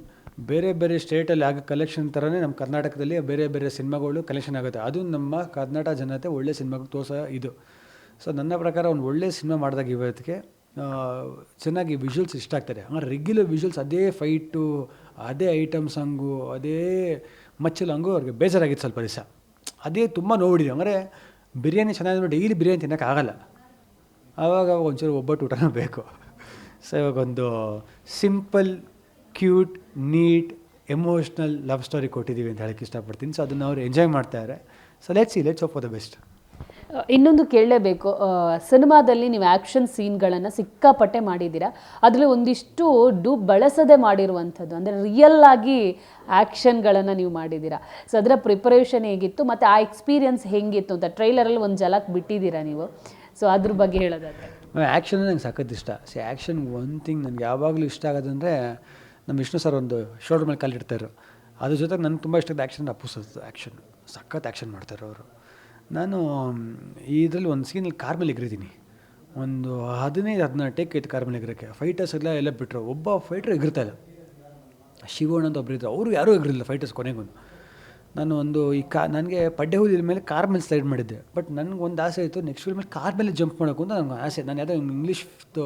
ಬೇರೆ ಸ್ಟೇಟಲ್ಲಿ ಆಗೋ ಕಲೆಕ್ಷನ್ ಥರನೇ ನಮ್ಮ ಕರ್ನಾಟಕದಲ್ಲಿ ಬೇರೆ ಸಿನಿಮಾಗಳು ಕಲೆಕ್ಷನ್ ಆಗುತ್ತೆ. ಅದು ನಮ್ಮ ಕರ್ನಾಟಕ ಜನತೆ ಒಳ್ಳೆ ಸಿನಿಮಾಗಳು ತೋರಿಸೋ ಇದು. ಸೊ ನನ್ನ ಪ್ರಕಾರ ಒಂದು ಒಳ್ಳೆ ಸಿನಿಮಾ ಮಾಡಿದಾಗ ಇವತ್ತಿಗೆ ಚೆನ್ನಾಗಿ ವಿಜುವಲ್ಸ್ ಇಷ್ಟ ಆಗ್ತಾರೆ. ಅಂದರೆ ರೆಗ್ಯುಲರ್ ವಿಜುವಲ್ಸ್, ಅದೇ ಫೈಟು, ಅದೇ ಐಟಮ್ ಸಾಂಗು, ಅದೇ ಮಚ್ಚಲು ಹಂಗು ಅವ್ರಿಗೆ ಬೇಜಾರಾಗಿತ್ತು ಸ್ವಲ್ಪ ದಿವಸ. ಅದೇ ತುಂಬ ನೋಡಿದೆ. ಅಂದರೆ ಬಿರಿಯಾನಿ ಚೆನ್ನಾಗಿ ಡೈಲಿ ಬಿರಿಯಾನಿ ತಿನ್ನೋಕ್ಕಾಗಲ್ಲ, ಆವಾಗ ಒಂಚೂರು ಒಬ್ಬಟ್ಟು ಊಟನೂ ಬೇಕು. ಸೊ ಇವಾಗೊಂದು simple, cute, neat, emotional love story ಕೊಟ್ಟಿದ್ದೀವಿ ಅಂತ ಹೇಳಕ್ಕೆ ಇಷ್ಟಪಡ್ತೀನಿ. ಸೊ ಅದನ್ನು ಅವ್ರು ಎಂಜಾಯ್ ಮಾಡ್ತಾಯಿದ್ದಾರೆ. So let's hope for the best. ಇನ್ನೊಂದು ಕೇಳಲೇಬೇಕು, ಸಿನಿಮಾದಲ್ಲಿ ನೀವು ಆ್ಯಕ್ಷನ್ ಸೀನ್ಗಳನ್ನು ಸಿಕ್ಕಾಪಟ್ಟೆ ಮಾಡಿದ್ದೀರಾ. ಅದರಲ್ಲಿ ಒಂದಿಷ್ಟು ಬಳಸದೆ ಮಾಡಿರುವಂಥದ್ದು, ಅಂದರೆ ರಿಯಲ್ ಆಗಿ ಆ್ಯಕ್ಷನ್ಗಳನ್ನು ನೀವು ಮಾಡಿದ್ದೀರಾ. ಸೊ ಅದರ ಪ್ರಿಪರೇಷನ್ ಹೇಗಿತ್ತು ಮತ್ತು ಆ ಎಕ್ಸ್ಪೀರಿಯನ್ಸ್ ಹೆಂಗಿತ್ತು ಅಂತ ಟ್ರೈಲರಲ್ಲಿ ಒಂದು ಝಲಕ್ ಬಿಟ್ಟಿದ್ದೀರಾ ನೀವು. ಸೊ ಅದ್ರ ಬಗ್ಗೆ ಹೇಳೋದಾದ್ರೆ, ಆ್ಯಕ್ಷನ್ ನಂಗೆ ಸಖತ್ ಇಷ್ಟ. ಸೊ ಆ್ಯಕ್ಷನ್ ಒಂದು ಥಿಂಗ್ ನನಗೆ ಯಾವಾಗಲೂ ಇಷ್ಟ ಆಗೋದಂದರೆ, ನಮ್ಮ ವಿಷ್ಣು ಸರ್ ಒಂದು ಶೋಲ್ಡರ್ ಮೇಲೆ ಕಾಲಿಡ್ತಾಯಿದ್ರು. ಅದ್ರ ಜೊತೆಗೆ ನನಗೆ ತುಂಬ ಇಷ್ಟದ ಆ್ಯಕ್ಷನ್ ಅಪ್ಪುಸೋದು. ಆ್ಯಕ್ಷನ್ ಸಖತ್ ಆ್ಯಕ್ಷನ್ ಮಾಡ್ತಾರೆ ಅವರು. ನಾನು ಇದರಲ್ಲಿ ಒಂದು ಸೀನಲ್ಲಿ ಕಾರ್ ಮೇಲೆ ಎಗರಿದ್ದೀನಿ. ಒಂದು 15-16 ಟೇಕ್ ಆಯ್ತು ಕಾರ್ ಮೇಲೆ ಎಗರೋಕ್ಕೆ. ಫೈಟರ್ಸ್ ಎಲ್ಲ ಬಿಟ್ಟರು. ಒಬ್ಬ ಫೈಟ್ರ್ ಎಗರ್ತಾಯಿಲ್ಲ, ಶಿವಣ್ಣ ಅಂತ ಒಬ್ಬರು ಇದ್ರು, ಅವರು ಯಾರೂ ಎಗರಿಲ್ಲ ಫೈಟರ್ಸ್ ಕೊನೆಗೂ. ನಾನು ಒಂದು ನನಗೆ ಪಡ್ಡೆ ಹುಲಿ ಮೇಲೆ ಕಾರ್ ಮೇಲೆ ಸ್ಲೈಡ್ ಮಾಡಿದ್ದೆ. ಬಟ್ ನನಗೊಂದು ಆಸೆ ಇತ್ತು, ನೆಕ್ಸ್ಟ್ ಫಿಲ್ಮ್ ಮೇಲೆ ಕಾರ್ ಮೇಲೆ ಜಂಪ್ ಮಾಡೋಕು ಅಂತ ನನಗೆ ಆಸೆ. ನಾನು ಯಾವುದೋ ಇಂಗ್ಲೀಷ್ದು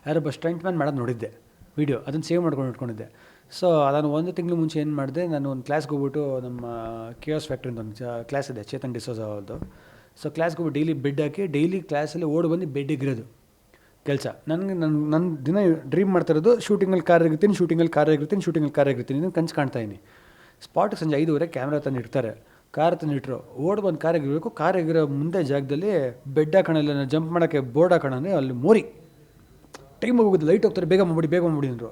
ಯಾರೊಬ್ಬ ಸ್ಟಂಟ್ ಮ್ಯಾನ್ ಮಾಡೋದು ನೋಡಿದ್ದೆ ವೀಡಿಯೋ, ಅದನ್ನು ಸೇವ್ ಮಾಡ್ಕೊಂಡು ಇಟ್ಕೊಂಡಿದ್ದೆ. ಸೊ ನಾನು 1 ತಿಂಗಳು ಮುಂಚೆ ಏನು ಮಾಡಿದೆ, ನಾನು ಒಂದು ಕ್ಲಾಸ್ಗೆ ಹೋಗ್ಬಿಟ್ಟು, ನಮ್ಮ KOS ಫ್ಯಾಕ್ಟ್ರಿಂದ ಒಂದು ಕ್ಲಾಸ್ ಇದೆ, ಚೇತನ್ ಡಿಸೋಜಾ ಅವ್ರದ್ದು. ಸೊ ಕ್ಲಾಸ್ಗೆ ಹೋಗ್ಬಿಟ್ಟು ಡೈಲಿ ಬೆಡ್ ಹಾಕಿ ಡೈಲಿ ಕ್ಲಾಸಲ್ಲಿ ಓಡಿ ಬಂದು ಬೆಡ್ ಎಗಿರೋದು ಕೆಲಸ. ನನ್ನ ದಿನ ಡ್ರೀಮ್ ಮಾಡ್ತಾಯಿರೋದು, ಶೂಟಿಂಗಲ್ಲಿ ಕಾರ್ ಎಗಿರ್ತೀನಿ, ಇದನ್ನು ಕನಸು ಕಾಣ್ತಾಯಿದ್ದೀನಿ. ಸ್ಪಾಟಿಗೆ ಸಂಜೆ 5:30 ಕ್ಯಾಮ್ರಾ ತಂದು ಇಡ್ತಾರೆ. ಕಾರ್ ತಂದಿಟ್ರು, ಓಡ್ ಬಂದು ಕಾರ್ ಎಗಿರಬೇಕು, ಕಾರ್ ಎಗಿರೋ ಮುಂದೆ ಜಾಗದಲ್ಲಿ ಬೆಡ್ ಹಾಕೋಣ ಜಂಪ್ ಮಾಡೋಕ್ಕೆ ಬೋರ್ಡ್ ಹಾಕೋಣ ಅಂದರೆ ಅಲ್ಲಿ ಮೋರಿ ಟೈಮ್ ಹೋಗುತ್ತೆ, ಲೈಟ್ ಹೋಗ್ತಾರೆ, ಬೇಗ ಮಾಡ್ಬಿಡಿ ಅಂದರು.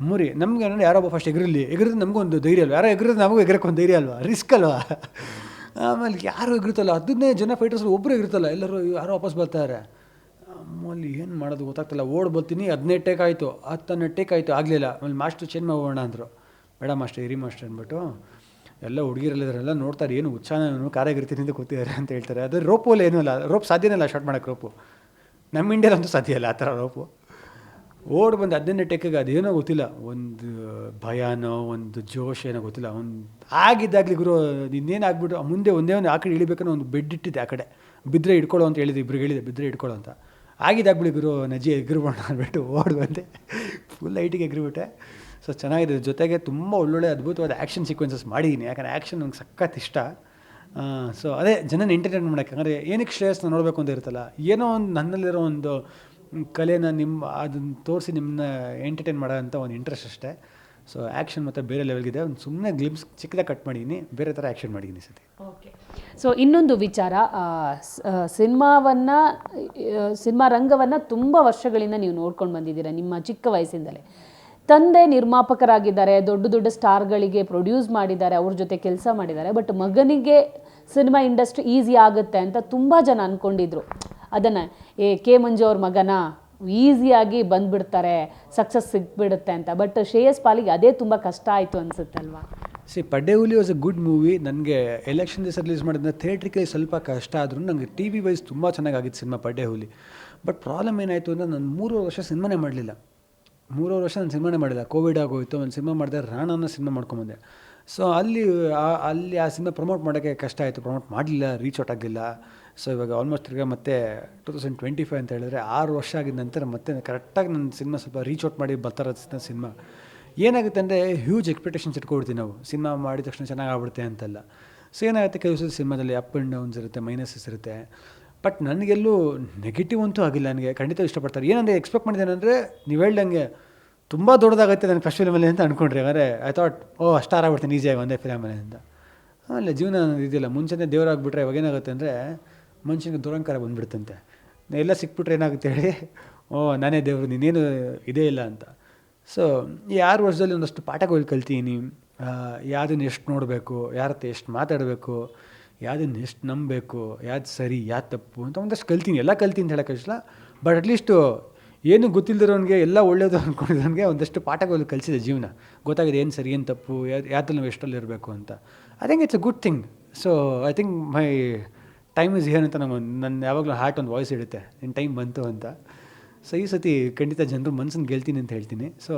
ಮೂರಿ ನಮ್ಗೆ ಏನಂದ್ರೆ ಯಾರೊಬ್ಬ ಫಸ್ಟ್ ಎಗರಿದ್ರೆ ನಮಗೊಂದು ಧೈರ್ಯ ಅಲ್ವಾ, ಯಾರೋ ಎಗರಿದ್ರೆ ನಮಗೂ ಎಗರಕ್ಕೆ ಒಂದು ಧೈರ್ಯ ಅಲ್ವಾ, ರಿಸ್ಕ್ ಅಲ್ವಾ. ಆಮೇಲೆ ಯಾರು ಎಗಿರುತ್ತಲ್ಲ, ಅದನ್ನೇ ಜನ ಫೈಟರ್ಸ್ ಒಬ್ಬರು ಎಗಿರುತ್ತಲ್ಲ, ಎಲ್ಲರೂ ಯಾರೋ ವಾಪಸ್ ಬರ್ತಾರೆ. ಆಮೇಲೆ ಏನು ಮಾಡೋದು ಗೊತ್ತಾಗ್ತಿಲ್ಲ, ಓಡ್ ಬರ್ತೀನಿ, 15 ಟೇಕ್ ಆಯಿತು, 10 ಟೇಕ್ ಆಯಿತು, ಆಗಲಿಲ್ಲ. ಆಮೇಲೆ ಮಾಸ್ಟ್ರು ಚೇಂಜ್ ಮಾಡೋಣ ಅಂದರು. ಬೇಡ ಮಾಸ್ಟರ್ ಇರಿ ಮಾಸ್ಟರ್ ಅಂದ್ಬಿಟ್ಟು ಎಲ್ಲ ಹುಡುಗಿರಲ್ಲಿದ್ದಾರೆಲ್ಲ ನೋಡ್ತಾರೆ, ಏನು ಉತ್ಸಾಹ ಕಾರಾಗಿರ್ತೀನಿ ಅಂತ ಕೂತಿದ್ದಾರೆ ಅಂತ ಹೇಳ್ತಾರೆ. ಅದು ರೋಪಲ್ಲಿ ಏನೂ ಇಲ್ಲ, ರೋಪ್ ಸಾಧ್ಯನೇ ಇಲ್ಲ ಶಾರ್ಟ್ ಮಾಡೋಕ್ಕೆ. ರೋಪು ನಮ್ಮ ಇಂಡಿಯಾದಂತೂ ಸಾಧ್ಯ ಇಲ್ಲ ಆ ಥರ ರೋಪು. ಓಡ್ ಬಂದು 15 ಟೇಕಿಗೆ ಅದೇನೋ ಗೊತ್ತಿಲ್ಲ, ಒಂದು ಭಯನೋ ಒಂದು ಜೋಶ್ ಏನೋ ಗೊತ್ತಿಲ್ಲ, ಒಂದು ಆಗಿದ್ದಾಗಲಿ ಗುರು ಇನ್ನೇನು ಆಗ್ಬಿಟ್ಟು ಮುಂದೆ ಒಂದೇ ಒಂದು ಆ ಕಡೆ ಇಳಿಬೇಕನ್ನೋ ಒಂದು ಬೆಡ್ ಇಟ್ಟಿದ್ದೆ, ಆ ಕಡೆ ಬಿದ್ದರೆ ಇಟ್ಕೊಳ್ಳೋ ಅಂತ ಹೇಳಿದೆ, ಇಬ್ರಿಗೆ ಹೇಳಿದೆ ಬಿದ್ದರೆ ಇಟ್ಕೊಳ್ಳೋ ಅಂತ. ಆಗಿದ್ದಾಗ್ಬಿಡಿ ಗುರು ನಜ್ಜಿ ಎಗ್ರಿಬೋಣ ಅಂದ್ಬಿಟ್ಟು ಓಡ್ ಬಂದೆ, ಫುಲ್ ಲೈಟಿಗೆ ಎಗ್ರಿಬಿಟ್ಟೆ. ಸೊ ಚೆನ್ನಾಗಿದೆ, ಜೊತೆಗೆ ತುಂಬ ಒಳ್ಳೊಳ್ಳೆ ಅದ್ಭುತವಾದ ಆ್ಯಕ್ಷನ್ ಸೀಕ್ವೆನ್ಸಸ್ ಮಾಡಿದ್ದೀನಿ, ಯಾಕಂದರೆ ಆ್ಯಕ್ಷನ್ ನಂಗೆ ಸಖತ್ ಇಷ್ಟ. ಸೊ ಅದೇ ಜನನ ಎಂಟರ್ಟೈನ್ ಮಾಡೋಕ್ಕೆ, ಅಂದರೆ ಏನಕ್ಕೆ ಶ್ರೇಯಸ್ನ ನೋಡಬೇಕು ಅಂತ ಇರುತ್ತಲ್ಲ, ಏನೋ ಒಂದು ನನ್ನಲ್ಲಿರೋ ಒಂದು ಕಲೆನ ಅದನ್ನು ತೋರಿಸಿ ನಿಮ್ಮನ್ನ ಎಂಟರ್ಟೈನ್ ಮಾಡೋ ಅಂತ ಒಂದು ಇಂಟ್ರೆಸ್ಟ್ ಅಷ್ಟೇ. ಸೊ ಆ್ಯಕ್ಷನ್ ಮತ್ತು ಬೇರೆ ಲೆವೆಲ್ಗಿದೆ, ಒಂದು ಸುಮ್ಮನೆ ಗ್ಲಿಮ್ಸ್ ಚಿಕ್ಕದಾಗಿ ಕಟ್ ಮಾಡಿದ್ದೀನಿ, ಬೇರೆ ಥರ ಆ್ಯಕ್ಷನ್ ಮಾಡಿದ್ದೀನಿ ಸತಿ. ಓಕೆ. ಸೊ ಇನ್ನೊಂದು ವಿಚಾರ, ಸಿನಿಮಾ ರಂಗವನ್ನು ತುಂಬ ವರ್ಷಗಳಿಂದ ನೀವು ನೋಡ್ಕೊಂಡು ಬಂದಿದ್ದೀರಾ ನಿಮ್ಮ ಚಿಕ್ಕ ವಯಸ್ಸಿಂದಲೇ. ತಂದೆ ನಿರ್ಮಾಪಕರಾಗಿದ್ದಾರೆ, ದೊಡ್ಡ ದೊಡ್ಡ ಸ್ಟಾರ್ಗಳಿಗೆ ಪ್ರೊಡ್ಯೂಸ್ ಮಾಡಿದ್ದಾರೆ, ಅವ್ರ ಜೊತೆ ಕೆಲಸ ಮಾಡಿದ್ದಾರೆ. ಬಟ್ ಮಗನಿಗೆ ಸಿನಿಮಾ ಇಂಡಸ್ಟ್ರಿ ಈಸಿ ಆಗುತ್ತೆ ಅಂತ ತುಂಬ ಜನ ಅಂದ್ಕೊಂಡಿದ್ರು. ಅದನ್ನು ಕೆ ಮಂಜು ಅವ್ರ ಮಗನ ಈಸಿಯಾಗಿ ಬಂದುಬಿಡ್ತಾರೆ, ಸಕ್ಸಸ್ ಸಿಗ್ಬಿಡುತ್ತೆ ಅಂತ. ಬಟ್ ಶ್ರೇಯಸ್ ಪಾಲಿಗೆ ಅದೇ ತುಂಬ ಕಷ್ಟ ಆಯಿತು ಅನಿಸುತ್ತಲ್ವಾ? ಪಡ್ಡೆ ಹುಲಿ ವಾಸ್ ಅ ಗುಡ್ ಮೂವಿ. ನನಗೆ ಎಲೆಕ್ಷನ್ ದಿವಸ ರಿಲೀಸ್ ಮಾಡಿದ್ರೆ ಥಿಯೇಟ್ರಿಗೆ ಸ್ವಲ್ಪ ಕಷ್ಟ ಆದರೂ ನನಗೆ ಟಿ ವಿ ವೈಸ್ ತುಂಬ ಚೆನ್ನಾಗಿತ್ತು ಸಿನಿಮಾ ಪಡ್ಡೆ ಹುಲಿ. ಬಟ್ ಪ್ರಾಬ್ಲಮ್ ಏನಾಯಿತು ಅಂದರೆ ನಾನು 3 ವರ್ಷ ಸಿನಿಮಾನೇ ಮಾಡಲಿಲ್ಲ. 3 ವರ್ಷ ನಾನು ಸಿನಿಮಾನೇ ಮಾಡಿಲ್ಲ, ಕೋವಿಡ್ ಆಗೋಯಿತು. ಒಂದು ಸಿನಿಮಾ ಮಾಡಿದೆ, ರಾಣನ ಸಿನಿಮಾ ಮಾಡ್ಕೊಂಬಂದೆ. ಸೊ ಅಲ್ಲಿ ಆ ಸಿನಿಮಾ ಪ್ರಮೋಟ್ ಮಾಡೋಕ್ಕೆ ಕಷ್ಟ ಆಯಿತು, ಪ್ರಮೋಟ್ ಮಾಡಲಿಲ್ಲ, ರೀಚ್ ಔಟ್ ಆಗಲಿಲ್ಲ. ಸೊ ಇವಾಗ ಆಲ್ಮೋಸ್ಟ್ ತಿರ್ಗಿ ಮತ್ತೆ 2025 ಅಂತ ಹೇಳಿದ್ರೆ 6 ವರ್ಷ ಆಗಿದ ನಂತರ ಮತ್ತೆ ಕರೆಕ್ಟಾಗಿ ನನ್ನ ಸಿನಿಮಾ ಸ್ವಲ್ಪ ರೀಚ್ ಔಟ್ ಮಾಡಿ ಬರ್ತಾರ ಸಿನಿಮಾ. ಏನಾಗುತ್ತೆ ಅಂದರೆ ಹ್ಯೂಜ್ ಎಕ್ಸ್ಪೆಕ್ಟೇಷನ್ಸ್ ಇಟ್ಕೊಡ್ತೀವಿ ನಾವು, ಸಿನಿಮಾ ಮಾಡಿದ ತಕ್ಷಣ ಚೆನ್ನಾಗಿ ಆಗ್ಬಿಡುತ್ತೆ ಅಂತೆಲ್ಲ. ಸೊ ಏನಾಗುತ್ತೆ, ಕೆಲವು ಸಿನಿಮಾದಲ್ಲಿ ಅಪ್ ಆ್ಯಂಡ್ ಡೌನ್ಸ್ ಇರುತ್ತೆ, ಮೈನಸಸ್ ಇರುತ್ತೆ. ಬಟ್ ನನಗೆಲ್ಲೂ ನೆಗೆಟಿವ್ ಅಂತೂ ಆಗಿಲ್ಲ, ನನಗೆ ಖಂಡಿತ ಇಷ್ಟಪಡ್ತಾರೆ. ಏನಂದರೆ ಎಕ್ಸ್ಪೆಕ್ಟ್ ಮಾಡಿದ್ದೇನೆಂದರೆ ನೀವು ಹೇಳ್ದಂಗೆ ತುಂಬ ದೊಡ್ಡದಾಗುತ್ತೆ ನನಗೆ ಫಸ್ಟ್ ಫಿಲಮಲ್ಲಿ ಅಂತ ಅಂದ್ಕೊಂಡ್ರಿ. ಅಂದರೆ ಐ ಥಾಟ್ ಸ್ಟಾರ್ ಆಗ್ಬಿಡ್ತೀನಿ ಈಸಿಯಾಗಿ ಒಂದೇ ಫಿಲಮಲ್ಲಿ ಅಂತ. ಆಮೇಲೆ ಜೀವನ ಇದೆಯಲ್ಲ, ಮುಂಚೆನೇ ದೇವರಾಗ್ಬಿಟ್ರೆ ಇವಾಗ ಏನಾಗುತ್ತೆ ಅಂದರೆ ಮನುಷ್ಯನಿಗೆ ದುರಂಕಾರ ಬಂದುಬಿಡುತ್ತಂತೆ. ಎಲ್ಲ ಸಿಕ್ಬಿಟ್ರೆ ಏನಾಗುತ್ತೆ ಹೇಳಿ, ನಾನೇ ದೇವರು, ನೀನೇನು ಇದೇ ಇಲ್ಲ ಅಂತ. ಸೊ ಈ 6 ವರ್ಷದಲ್ಲಿ ಒಂದಷ್ಟು ಪಾಠಗಳು ಕಲ್ತೀನಿ. ಯಾವುದನ್ನು ಎಷ್ಟು ನೋಡಬೇಕು, ಯಾರ ಹತ್ರ ಎಷ್ಟು ಮಾತಾಡಬೇಕು, ಯಾವುದನ್ನು ಎಷ್ಟು ನಂಬಬೇಕು, ಯಾವ್ದು ಸರಿ ಯಾವ್ದು ತಪ್ಪು ಅಂತ ಒಂದಷ್ಟು ಕಲ್ತೀನಿ. ಎಲ್ಲ ಕಲ್ತೀನಿ ಅಂತ ಹೇಳೋಕ್ಕಿಲ್ಲ, ಬಟ್ ಅಟ್ಲೀಸ್ಟು ಏನು ಗೊತ್ತಿಲ್ಲದಿರೋನಿಗೆ ಎಲ್ಲ ಒಳ್ಳೆಯದು ಅಂದ್ಕೊಂಡಿರೋನಿಗೆ ಒಂದಷ್ಟು ಪಾಠಗಳು ಕಲಿಸಿದೆ ಜೀವನ. ಗೊತ್ತಾಗಿದೆ ಏನು ಸರಿ ಏನು ತಪ್ಪು, ಯಾವ್ದ್ರಲ್ಲಿ ನಾವು ಎಷ್ಟರಲ್ಲಿ ಇರಬೇಕು ಅಂತ. I think it's a good thing. So I think my time is here ಅಂತ ನನ್ನ ಯಾವಾಗಲೂ ಹಾರ್ಟ್ ಒಂದು ವಾಯ್ಸ್ ಇಡುತ್ತೆ, ನಿನ್ನ ಟೈಮ್ ಬಂತು ಅಂತ. ಸೊ ಈ ಸತಿ ಖಂಡಿತ ಜನರು ಮನಸ್ಸನ್ನು ಗೆಲ್ತೀನಿ ಅಂತ ಹೇಳ್ತೀನಿ. ಸೊ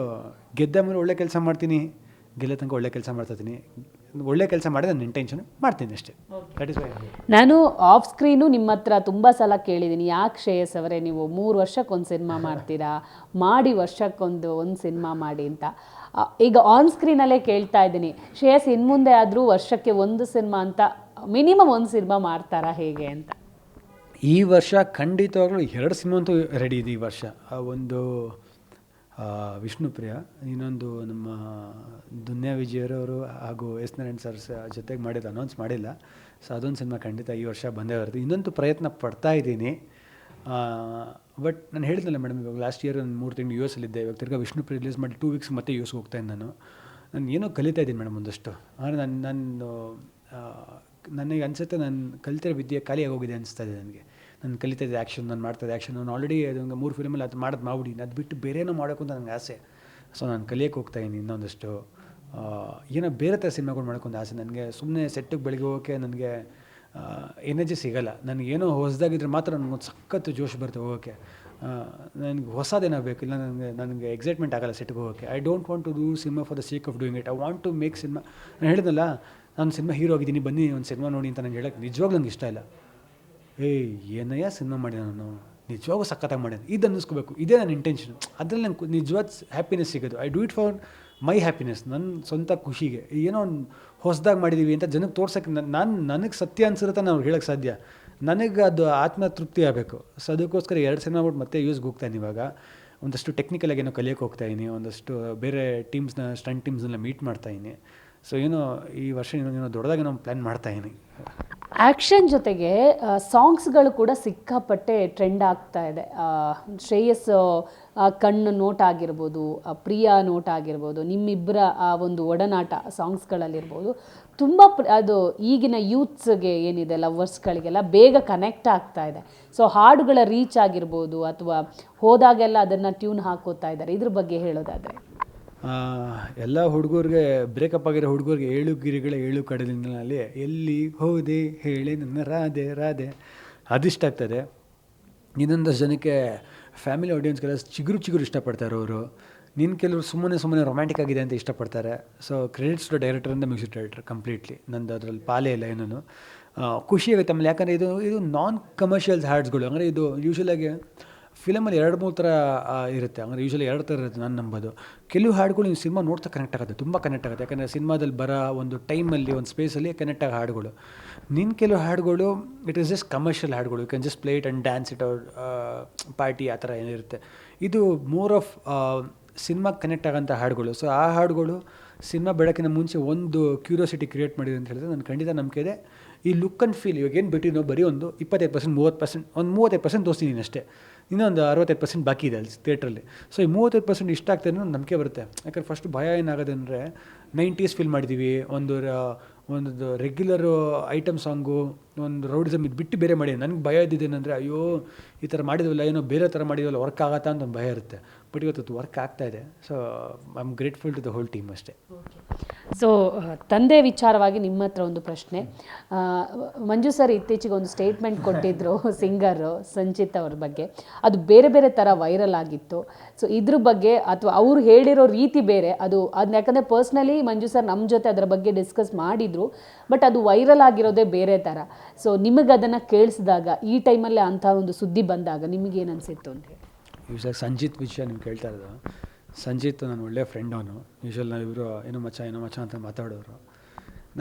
ಗೆದ್ದ ಮೇಲೆ ಒಳ್ಳೆ ಕೆಲಸ ಮಾಡ್ತೀನಿ, ಗೆಲ್ಲೋ ತನಕ ಒಳ್ಳೆ ಕೆಲಸ ಮಾಡ್ತಾಯಿದ್ದೀನಿ. ಒಳ್ಳೆ ಕೆಲಸ ಮಾಡಿದ್ರೆ ನನ್ನ ಇಂಟೆನ್ಷನ್ ಮಾಡ್ತೀನಿ ಅಷ್ಟೇ. That is why. ನಾನು ಆಫ್ ಸ್ಕ್ರೀನು ನಿಮ್ಮ ಹತ್ರ ತುಂಬ ಸಲ ಕೇಳಿದ್ದೀನಿ, ಯಾಕೆ ಶ್ರೇಯಸ್ ಅವರೇ ನೀವು 3 ವರ್ಷಕ್ಕೊಂದು ಸಿನಿಮಾ ಮಾಡ್ತೀರಾ, ಮಾಡಿ ವರ್ಷಕ್ಕೊಂದು ಸಿನಿಮಾ ಮಾಡಿ ಅಂತ. ಈಗ ಆನ್ ಸ್ಕ್ರೀನಲ್ಲೇ ಕೇಳ್ತಾ ಇದ್ದೀನಿ, ಶ್ರೇಯಸ್ ಇನ್ನು ಮುಂದೆ ಆದರೂ ವರ್ಷಕ್ಕೆ 1 ಸಿನಿಮಾ ಅಂತ ಮಿನಿಮಮ್ 1 ಸಿನಿಮಾ ಮಾಡ್ತಾರಾ ಹೇಗೆ ಅಂತ? ಈ ವರ್ಷ ಖಂಡಿತವಾಗ್ಲೂ 2 ಸಿನಿಮಾ ಅಂತೂ ರೆಡಿ ಇದೆ ಈ ವರ್ಷ. ಒಂದು ವಿಷ್ಣುಪ್ರಿಯ, ಇನ್ನೊಂದು ನಮ್ಮ ದುನಿಯಾ ವಿಜಯರವರು ಹಾಗೂ ಎಸ್ ನಾರಾಯಣ್ ಸರ್ ಜೊತೆಗೆ ಮಾಡಿದ್ದು ಅನೌನ್ಸ್ ಮಾಡಿಲ್ಲ. ಸೊ ಅದೊಂದು ಸಿನಿಮಾ ಖಂಡಿತ ಈ ವರ್ಷ ಬಂದೇ ಬರುತ್ತೆ. ಇನ್ನೊಂದು ಪ್ರಯತ್ನ ಪಡ್ತಾ ಇದ್ದೀನಿ. ಬಟ್ ನಾನು ಹೇಳಿದ್ನಲ್ಲ ಮೇಡಮ್, ಇವಾಗ ಲಾಸ್ಟ್ ಇಯರ್ ಒಂದು 3 ತಿಂಗಳು US ಅಲ್ಲಿದ್ದೆ. ಇವಾಗ ತಿರ್ಗಿ ವಿಷ್ಣುಪ್ರಿಯ ರಿಲೀಸ್ ಮಾಡಿ 2 ವೀಕ್ಸ್ ಮತ್ತೆ US ಹೋಗ್ತಾಯಿದ್ದೆ. ನಾನು ಏನೋ ಕಲಿತಾ ಇದ್ದೀನಿ ಮೇಡಮ್ ಒಂದಷ್ಟು. ಆದರೆ ನನಗೆ ಅನಿಸುತ್ತೆ ನಾನು ಕಲಿತಿರೋ ವಿದ್ಯೆ ಖಾಲಿ ಆಗೋಗಿದೆ ಅನಿಸ್ತಾ ಇದೆ ನನಗೆ. ನಾನು ಕಲಿತಾ ಇದ್ದೆ ಆ್ಯಕ್ಷನ್, ನಾನು ಮಾಡ್ತಾಯಿದ್ದೆ ಆ್ಯಕ್ಷನ್. ನಾನು ಆಲ್ರೆಡಿ ಅದೊಂದು 3 ಫಿಲ್ಮಲ್ಲಿ ಅದು ಮಾಡ್ಬಿಡಿ, ಅದು ಬಿಟ್ಟು ಬೇರೆನೋ ಮಾಡೋಕ್ಕೂ ಅಂತ ನನಗೆ ಆಸೆ. ಸೊ ನಾನು ಕಲಿಯೋಕ್ಕೆ ಹೋಗ್ತಾಯಿದ್ದೀನಿ ಇನ್ನೊಂದಷ್ಟು. ಏನೋ ಬೇರೆ ಥರ ಸಿನಿಮಾಗಳು ಮಾಡೋಕ್ಕೊಂದು ಆಸೆ ನನಗೆ. ಸುಮ್ಮನೆ ಸೆಟ್ಟಿಗೆ ಬೆಳಗ್ಗೆ ಹೋಗೋಕ್ಕೆ ನನಗೆ ಎನರ್ಜಿ ಸಿಗೋಲ್ಲ. ನನಗೇನೋ ಹೊಸದಾಗಿದ್ದರೆ ಮಾತ್ರ ನನಗೊಂದು ಸಖತ್ತು ಜೋಶ್ ಬರುತ್ತೆ ಹೋಗೋಕ್ಕೆ. ನನಗೆ ಹೊಸದೇನೋ ಬೇಕಿಲ್ಲ, ನನಗೆ ಎಕ್ಸೈಟ್ಮೆಂಟ್ ಆಗೋಲ್ಲ ಸೆಟ್ಗೆ ಹೋಗೋಕ್ಕೆ. I don't want to do cinema for the sake of doing it. I want to make cinema. ನಾನು ಹೇಳಿದ್ನಲ್ಲ, ನಾನು ಸಿನಿಮಾ ಹೀರೋ ಆಗಿದ್ದೀನಿ, ಬನ್ನಿ ಒಂದು ಸಿನಿಮಾ ನೋಡಿ ಅಂತ ನನಗೆ ಹೇಳೋಕ್ಕೆ ನಿಜವಾಗ್ಲೂ ನನಗೆ ಇಷ್ಟ ಇಲ್ಲ. ಏನಯ್ಯ ಸಿನಿಮಾ ಮಾಡಿ ನಾನು ನಿಜವಾಗೂ ಸಖತ್ತಾಗಿ ಮಾಡಿದೆ ಇದು ಅನ್ನಿಸ್ಕೋಬೇಕು, ಇದೇ ನನ್ನ ಇಂಟೆನ್ಷನ್. ಅದರಲ್ಲಿ ನಂಗೆ ನಿಜವಾದ ಹ್ಯಾಪಿನೆಸ್ ಸಿಗೋದು. I do it for my happiness, ನನ್ನ ಸ್ವಂತ ಖುಷಿಗೆ. ಏನೋ ಒಂದು ಹೊಸದಾಗಿ ಮಾಡಿದ್ದೀವಿ ಅಂತ ಜನಕ್ಕೆ ತೋರ್ಸೋಕ್ಕೆ ನನಗೆ ಸತ್ಯ ಅನ್ಸಿರುತ್ತೆ ನಾನು ಅವ್ರಿಗೆ ಹೇಳೋಕ್ಕೆ ಸಾಧ್ಯ. ನನಗೆ ಅದು ಆತ್ಮತೃಪ್ತಿ ಆಗಬೇಕು. ಸೊ ಅದಕ್ಕೋಸ್ಕರ 2 ಸಿನಿಮಾ ಬಿಟ್ಟು ಮತ್ತೆ ಯೂಸ್ಗೆ ಹೋಗ್ತಾಯಿದ್ದೀನಿ. ಇವಾಗ ಒಂದಷ್ಟು ಟೆಕ್ನಿಕಲಾಗಿ ಏನೋ ಕಲಿಯೋಕ್ಕೆ ಹೋಗ್ತಾಯಿದ್ದೀನಿ, ಒಂದಷ್ಟು ಬೇರೆ ಟೀಮ್ಸ್ನ ಸ್ಟಂಟ್ ಟೀಮ್ಸ್ನೆಲ್ಲ ಮೀಟ್ ಮಾಡ್ತಾಯಿದ್ದೀನಿ. ಸೊ ಏನೋ ಈ ವರ್ಷ ಏನೋ ದೊಡ್ಡದಾಗಿ ನಾವು ಪ್ಲ್ಯಾನ್ ಮಾಡ್ತಾಯಿದ್ದೀನಿ. ಆ್ಯಕ್ಷನ್ ಜೊತೆಗೆ ಸಾಂಗ್ಸ್ಗಳು ಕೂಡ ಸಿಕ್ಕಾಪಟ್ಟೆ ಟ್ರೆಂಡ್ ಆಗ್ತಾ ಇದೆ. ಶ್ರೇಯಸ್ ಕಣ್ಣು ನೋಟ್ ಆಗಿರ್ಬೋದು, ಪ್ರಿಯಾ ನೋಟ್ ಆಗಿರ್ಬೋದು, ನಿಮ್ಮಿಬ್ಬರ ಆ ಒಂದು ಒಡನಾಟ ಸಾಂಗ್ಸ್ಗಳಲ್ಲಿರ್ಬೋದು ತುಂಬ ಅದು ಈಗಿನ ಯೂತ್ಸ್ಗೆ ಏನಿದೆ ಲವರ್ಸ್ಗಳಿಗೆಲ್ಲ ಬೇಗ ಕನೆಕ್ಟ್ ಆಗ್ತಾ ಇದೆ. ಸೊ ಹಾಡುಗಳ ರೀಚ್ ಆಗಿರ್ಬೋದು ಅಥವಾ ಹೋದಾಗೆಲ್ಲ ಅದನ್ನು ಟ್ಯೂನ್ ಹಾಕೋತಾ ಇದ್ದಾರೆ. ಇದ್ರ ಬಗ್ಗೆ ಹೇಳೋದಾದರೆ ಎಲ್ಲ ಹುಡುಗರಿಗೆ ಬ್ರೇಕಪ್ ಆಗಿರೋ ಹುಡುಗರಿಗೆ 7 ಗಿರಿಗಳ 7 ಕಡಲಿನಲ್ಲಿ ಎಲ್ಲಿ ಹೋದೆ ಹೇಳಿ ನನ್ನ ರಾಧೆ ರಾಧೆ ಅದಿಷ್ಟ ಆಗ್ತದೆ. ಇನ್ನೊಂದಷ್ಟು ಜನಕ್ಕೆ ಫ್ಯಾಮಿಲಿ ಆಡಿಯನ್ಸ್ಗೆಲ್ಲ ಚಿಗುರು ಇಷ್ಟಪಡ್ತಾರೆ ಅವರು. ಕೆಲವರು ಸುಮ್ಮನೆ ರೊಮ್ಯಾಂಟಿಕ್ ಆಗಿದೆ ಅಂತ ಇಷ್ಟಪಡ್ತಾರೆ. ಸೊ ಕ್ರೆಡಿಟ್ಸ್ ಟು ಡೈರೆಕ್ಟರ್ ಅಂತ ಮ್ಯೂಸಿಕ್ ಡೈರೆಕ್ಟರ್ ಕಂಪ್ಲೀಟ್ಲಿ ನಂದು ಅದರಲ್ಲಿ ಪಾಲೇ ಇಲ್ಲ ಏನೂ. ಖುಷಿ ಆಗುತ್ತೆ ಆಮೇಲೆ, ಯಾಕಂದರೆ ಇದು ನಾನ್ ಕಮರ್ಷಿಯಲ್ಸ್ ಹ್ಯಾಡ್ಸ್ಗಳು. ಅಂದರೆ ಇದು ಯೂಶ್ವಲಾಗಿ ಫಿಲಮಲ್ಲಿ 2-3 ಥರ ಇರುತ್ತೆ. ಅಂದರೆ ಯೂಶ್ವಲಿ 2 ಥರ ಇರುತ್ತೆ ನಾನು ನಂಬೋದು. ಕೆಲವು ಹಾಡುಗಳು ನೀವು ಸಿನಿಮಾ ನೋಡ್ತಾ ಕನೆಕ್ಟ್ ಆಗುತ್ತೆ, ತುಂಬ ಕನೆಕ್ಟ್ ಆಗುತ್ತೆ. ಯಾಕಂದರೆ ಸಿನಿಮಾದಲ್ಲಿ ಬರೋ ಒಂದು ಟೈಮಲ್ಲಿ ಒಂದು ಸ್ಪೇಸಲ್ಲಿ ಕನೆಕ್ಟ್ ಆಗೋ ಹಾಡುಗಳು. ಕೆಲವು ಹಾಡುಗಳು ಇಟ್ ಈಸ್ ಜಸ್ಟ್ ಕಮರ್ಷಿಯಲ್ ಹಾಡುಗಳು, you can just play it and dance it out party ಆ ಥರ ಏನಿರುತ್ತೆ. ಇದು ಮೋರ್ ಆಫ್ ಸಿನಿಮಾಗೆ ಕನೆಕ್ಟ್ ಆಗೋಂಥ ಹಾಡುಗಳು. ಸೊ ಆ ಹಾಡುಗಳು ಸಿನಿಮಾ ಬೆಳಕಿನ ಮುಂಚೆ ಒಂದು ಕ್ಯೂರಿಯಾಸಿಟಿ ಕ್ರಿಯೇಟ್ ಮಾಡಿದೆ ಅಂತ ಹೇಳಿದ್ರೆ ನಾನು ಖಂಡಿತ ನಂಬಿಕೆ ಇದೆ. ಈ ಲುಕ್ ಆ್ಯಂಡ್ ಫೀಲ್ ಇವಾಗ ಏನು ಬಿಟ್ಟಿನೋ ಬರೀ ಒಂದು 25%, 30%, ಒಂದು 35% ತೋರಿಸ್ತೀನಿ ಅಷ್ಟೇ. ಇನ್ನೊಂದು 65% ಬಾಕಿ ಇದೆ ಅಲ್ಲಿ ಥಿಯೇಟ್ರಲ್ಲಿ. ಸೊ ಈ 35% ಇಷ್ಟ ಆಗ್ತದೆ ಅನ್ನೋ ನಂಬಿಕೆ ಬರುತ್ತೆ. ಯಾಕಂದ್ರೆ ಫಸ್ಟ್ ಭಯ ಏನಾಗೋದು ಅಂದರೆ 90s ಫಿಲ್ ಮಾಡಿದ್ದೀವಿ, ಒಂದು ರೆಗ್ಯುಲರು ಐಟಮ್ ಸಾಂಗು, ಒಂದು ರೌಡಿಸಮ್ ಇದು ಬಿಟ್ಟು ಬೇರೆ ಮಾಡಿ. ನನಗೆ ಭಯ ಇದ್ದಿದ್ದೇನೆಂದರೆ ಅಯ್ಯೋ ಈ ಥರ ಮಾಡಿದ್ವಲ್ಲ, ಏನೋ ಬೇರೆ ಥರ ಮಾಡಿದ್ವಲ್ಲ, ವರ್ಕ್ ಆಗತ್ತಾ ಅಂತ ಒಂದು ಭಯ ಇರುತ್ತೆ. ಬಟ್ ಇವತ್ತು ವರ್ಕ್ ಆಗ್ತಾ ಇದೆ. So I am grateful to the whole team ಅಷ್ಟೇ. ಸೊ ತಂದೆ ವಿಚಾರವಾಗಿ ನಿಮ್ಮ ಹತ್ರ ಒಂದು ಪ್ರಶ್ನೆ. ಮಂಜು ಸರ್ ಇತ್ತೀಚೆಗೆ ಒಂದು ಸ್ಟೇಟ್ಮೆಂಟ್ ಕೊಟ್ಟಿದ್ದರು ಸಿಂಗರು ಸಂಚಿತ್ ಅವ್ರ ಬಗ್ಗೆ. ಅದು ಬೇರೆ ಬೇರೆ ಥರ ವೈರಲ್ ಆಗಿತ್ತು. ಸೊ ಇದ್ರ ಬಗ್ಗೆ ಅಥವಾ ಅವ್ರು ಹೇಳಿರೋ ರೀತಿ ಬೇರೆ, ಅದನ್ನ ಯಾಕಂದರೆ ಪರ್ಸ್ನಲಿ ಮಂಜು ಸರ್ ನಮ್ಮ ಜೊತೆ ಅದರ ಬಗ್ಗೆ ಡಿಸ್ಕಸ್ ಮಾಡಿದರು. ಬಟ್ ಅದು ವೈರಲ್ ಆಗಿರೋದೇ ಬೇರೆ ಥರ. ಸೊ ನಿಮಗೆ ಅದನ್ನು ಕೇಳಿಸಿದಾಗ ಈ ಟೈಮಲ್ಲೇ ಅಂಥ ಒಂದು ಸುದ್ದಿ ಬಂದಾಗ ನಿಮಗೇನು ಅನಿಸಿತ್ತು ಅಂತ ಹೇಳಿ? ಯೂಶ್ವಲಾಗಿ ಸಂಜಿತ್ ವಿಷಯ ನೀವು ಕೇಳ್ತಾ ಇರೋದು. ಸಂಜಿತ್ ನನ್ನ ಒಳ್ಳೆಯ ಫ್ರೆಂಡ್ ಅವನು. ಯೂಶ್ವಲ್ ನಾವಿಬ್ಬರು ಏನೋ ಮಚ್ಚ ಅಂತ ಮಾತಾಡೋರು.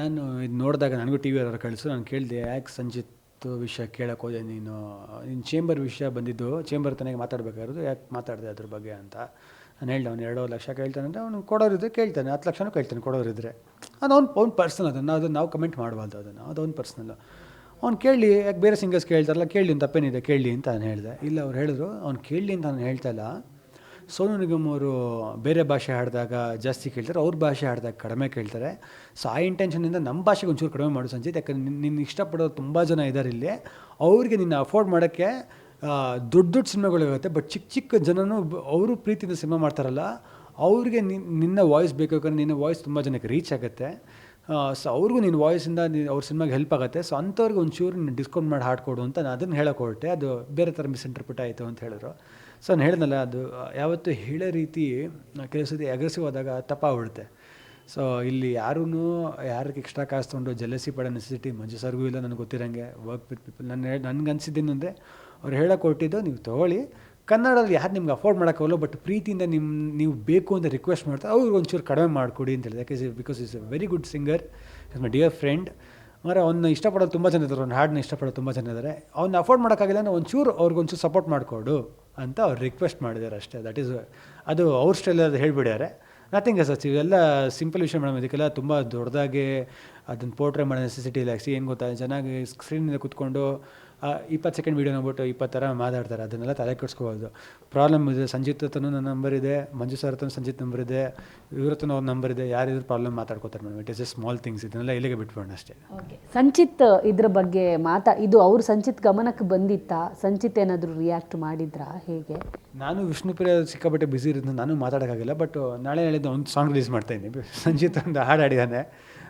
ನಾನು ಇದು ನೋಡಿದಾಗ ನನಗೂ ಟಿ ವಿ ಅವ್ರು ಕಳಿಸು. ನಾನು ಕೇಳಿದೆ, ಯಾಕೆ ಸಂಜಿತ್ ವಿಷಯ ಕೇಳಕ್ಕೆ ಹೋದೆ ನೀನು ಚೇಂಬರ್ ವಿಷಯ ಬಂದಿದ್ದು, ಚೇಂಬರ್ ತನಗೆ ಮಾತಾಡಬೇಕಾಗಿರೋದು, ಯಾಕೆ ಮಾತಾಡಿದೆ ಅದ್ರ ಬಗ್ಗೆ ಅಂತ. ನಾನು ಹೇಳ್ದೆ, ಅವ್ನು 2 ಲಕ್ಷ ಕೇಳ್ತಾನೆ ಅಂದರೆ ಅವ್ನು ಕೊಡೋರಿದ್ರೆ ಕೇಳ್ತಾನೆ, 10 ಲಕ್ಷನೂ ಕೇಳ್ತಾನೆ ಕೊಡೋರಿದ್ರೆ. ಅದು ಅವ್ನು ಪರ್ಸನಲ್, ಅದನ್ನು ನಾವು ಕಮೆಂಟ್ ಮಾಡಬಾರ್ದು. ಅದು ಅವ್ನು ಪರ್ಸ್ನಲ್ಲು. ಅವ್ನು ಕೇಳಲಿ, ಯಾಕೆ ಬೇರೆ ಸಿಂಗರ್ಸ್ ಕೇಳ್ತಾರಲ್ಲ, ಕೇಳಲಿ ಅಂತ ತಪ್ಪೇನಿದೆ, ಕೇಳಲಿ ಅಂತ ನಾನು ಹೇಳಿದೆ. ಇಲ್ಲ ಅವ್ರು ಹೇಳಿದ್ರು ಅವ್ನು ಕೇಳಲಿ ಅಂತ ನಾನು ಹೇಳ್ತಾ ಇಲ್ಲ. ಸೋನು ನಿಗಮ್ ಅವರು ಬೇರೆ ಭಾಷೆ ಹಾಡಿದಾಗ ಜಾಸ್ತಿ ಕೇಳ್ತಾರೆ, ಅವ್ರ ಭಾಷೆ ಹಾಡಿದಾಗ ಕಡಿಮೆ ಕೇಳ್ತಾರೆ. ಸೊ ಆ ಇಂಟೆನ್ಷನಿಂದ ನಮ್ಮ ಭಾಷೆಗೆ ಒಂಚೂರು ಕಡಿಮೆ ಮಾಡು ಸಂಜಿತ್. ಯಾಕಂದ್ರೆ ನಿನ್ನ ಇಷ್ಟಪಡೋರು ತುಂಬ ಜನ ಇದ್ದಾರೆ ಇಲ್ಲಿ. ಅವ್ರಿಗೆ ನಿನ್ನ ಅಫೋರ್ಡ್ ಮಾಡೋಕ್ಕೆ ದೊಡ್ಡ ಸಿನಿಮಾಗಳಿರುತ್ತೆ. ಬಟ್ ಚಿಕ್ಕ ಜನನೂ ಅವರು ಪ್ರೀತಿಯಿಂದ ಸಿನಿಮಾ ಮಾಡ್ತಾರಲ್ಲ, ಅವ್ರಿಗೆ ನಿನ್ನ ವಾಯ್ಸ್ ಬೇಕು. ಯಾಕಂದರೆ ನಿನ್ನ ವಾಯ್ಸ್ ತುಂಬ ಜನಕ್ಕೆ ರೀಚ್ ಆಗುತ್ತೆ. ಸೊ ಅವ್ರಿಗೂ ನಿನ್ನ ವಾಯ್ಸಿಂದ ಅವ್ರ ಸಿನಿಮಾಗೆ ಹೆಲ್ಪ್ ಆಗುತ್ತೆ. ಸೊ ಅಂಥವ್ರಿಗೆ ಒಂಚೂರು ನೀನು ಡಿಸ್ಕೌಂಟ್ ಮಾಡಿ ಹಾಡ್ಕೊಡು ಅಂತ ನಾನು ಅದನ್ನು ಹೇಳೋಕೆ ಹೊರಟೆ. ಅದು ಬೇರೆ ಥರ ಮಿಸ್ಇಂಟರ್ಪ್ರಿಟ್ ಆಯಿತು ಅಂತ ಹೇಳಿದ್ರು. ಸೊ ನಾನು ಹೇಳಿದ್ನಲ್ಲ, ಅದು ಯಾವತ್ತೂ ಹೇಳೋ ರೀತಿ ಕೆಲವು ಸತಿ ಅಗ್ರೆಸಿವ್ ಆದಾಗ ತಪ್ಪಾಗ್ಬಿಡುತ್ತೆ. ಸೊ ಇಲ್ಲಿ ಯಾರಿಗೆ ಎಕ್ಸ್ಟ್ರಾ ಕಾಸು ತೊಗೊಂಡು ಜೆಲಸಿ ಪಡೋ ನೆಸೆಸಿಟಿ ಮಂಜು ಸರ್ಗೂ ಇಲ್ಲ, ನನಗೆ ಗೊತ್ತಿರೋಂಗೆ. ವರ್ಕ್ ವಿತ್ ಪೀಪಲ್ ನನಗೆ ಅನಿಸಿದ್ದೇನು ಅಂದರೆ, ಅವ್ರು ಹೇಳೋಕೆ ಹೊರಟಿದ್ದು ನೀವು ತೊಗೊಳ್ಳಿ, ಕನ್ನಡದಲ್ಲಿ ಯಾರು ನಿಮ್ಗೆ ಅಫೋರ್ಡ್ ಮಾಡೋಕ್ಕಾಗಲ್ಲ, ಬಟ್ ಪ್ರೀತಿಯಿಂದ ನೀವು ಬೇಕು ಅಂತ ರಿಕ್ವೆಸ್ಟ್ ಮಾಡ್ತಾರೆ, ಅವ್ರಿಗೆ ಒಂಚೂರು ಕಡಿಮೆ ಮಾಡಿಕೊಡಿ ಅಂತ ಹೇಳಿದೆ. Because is A very good singer, is my dear friend. ಅಂದರೆ ಅವ್ನ ಇಷ್ಟಪಡೋದು ತುಂಬ ಜನ ಇದ್ದಾರೆ, ಅವ್ನ ಹಾಡನ್ನ ಇಷ್ಟಪಡೋದು ತುಂಬ ಜನ ಇದ್ದಾರೆ. ಅವ್ನ ಅಫೋರ್ಡ್ ಮಾಡೋಕ್ಕಾಗಿಲ್ಲ ಅಂದರೆ ಒಂಚೂರು ಅವ್ರಿಗೊಂಚೂರು ಸಪೋರ್ಟ್ ಮಾಡಿಕೊಡು ಅಂತ ಅವ್ರು ರಿಕ್ವೆಸ್ಟ್ ಮಾಡಿದ್ದಾರೆ ಅಷ್ಟೇ. ದಟ್ ಈಸ್ ಅದು ಅವ್ರ ಸ್ಟೈಲಲ್ಲಿ ಹೇಳಿಬಿಡ್ಯಾರೆ. Nothing S ಅಚ್. ಇವೆಲ್ಲ ಸಿಂಪಲ್ ವಿಷಯ ಮೇಡಮ್. ಇದಕ್ಕೆಲ್ಲ ತುಂಬ ದೊಡ್ಡದಾಗಿ ಅದನ್ನು ಪೋರ್ಟ್ರೇ ಮಾಡೋ ನೆಸೆಸಿಟಿ ಇಲ್ಲ. ಏನು ಗೊತ್ತಾ, ಚೆನ್ನಾಗಿ ಸ್ಕ್ರೀನಿಂದ ಕೂತ್ಕೊಂಡು 20 ಸೆಕೆಂಡ್ ವೀಡಿಯೋ ನೋಡ್ಬಿಟ್ಟು 20 ಥರ ಮಾತಾಡ್ತಾರೆ. ಅದನ್ನೆಲ್ಲ ತಲೆ ಕೆಡಿಸ್ಕೋಬೋದು. ಪ್ರಾಬ್ಲಮ್ ಇದೆ. ಸಂಜಿತ್ ಹತ್ರನೂ ನನ್ನ ನಂಬರ್ ಇದೆ, ಮಂಜು ಸರ್ ಹತ್ರನೂ ಸಂಜಿತ್ ನಂಬರ್ ಇದೆ, ಇವ್ರ ಹತ್ರನೂ ಅವ್ರ ನಂಬರ್ ಇದೆ. ಯಾರಿದ್ರು ಪ್ರಾಬ್ಲಮ್ ಮಾತಾಡ್ಕೋತಾರೆ madam. It is a small things. ಇದನ್ನೆಲ್ಲ ಇಲ್ಲಿಗೆ ಬಿಟ್ಬಿಡೋಣ ಅಷ್ಟೇ. ಓಕೆ, ಸಂಚಿತ್ ಇದ್ರ ಬಗ್ಗೆ ಇದು ಅವ್ರು ಸಂಚಿತ್ ಗಮನಕ್ಕೆ ಬಂದಿತ್ತಾ? ಸಂಚಿತ್ ಏನಾದರೂ ರಿಯಾಕ್ಟ್ ಮಾಡಿದ್ರಾ, ಹೇಗೆ? ನಾನು ವಿಷ್ಣುಪ್ರಿಯ ಸಿಕ್ಕಾಪಟ್ಟೆ ಬ್ಯುಸಿ ಇರೋದ್ರಿಂದ ನಾನು ಮಾತಾಡೋಕ್ಕಾಗಿಲ್ಲ. ಬಟ್ ನಾಳೆ ಹೇಳಿದ್ದು ಒಂದು ಸಾಂಗ್ ರಿಲೀಸ್ ಮಾಡ್ತಾಯಿದ್ದೀನಿ. ಸಂಜಿತ್ ಒಂದು ಹಾಡು ಹಾಡಿದ್ದಾನೆ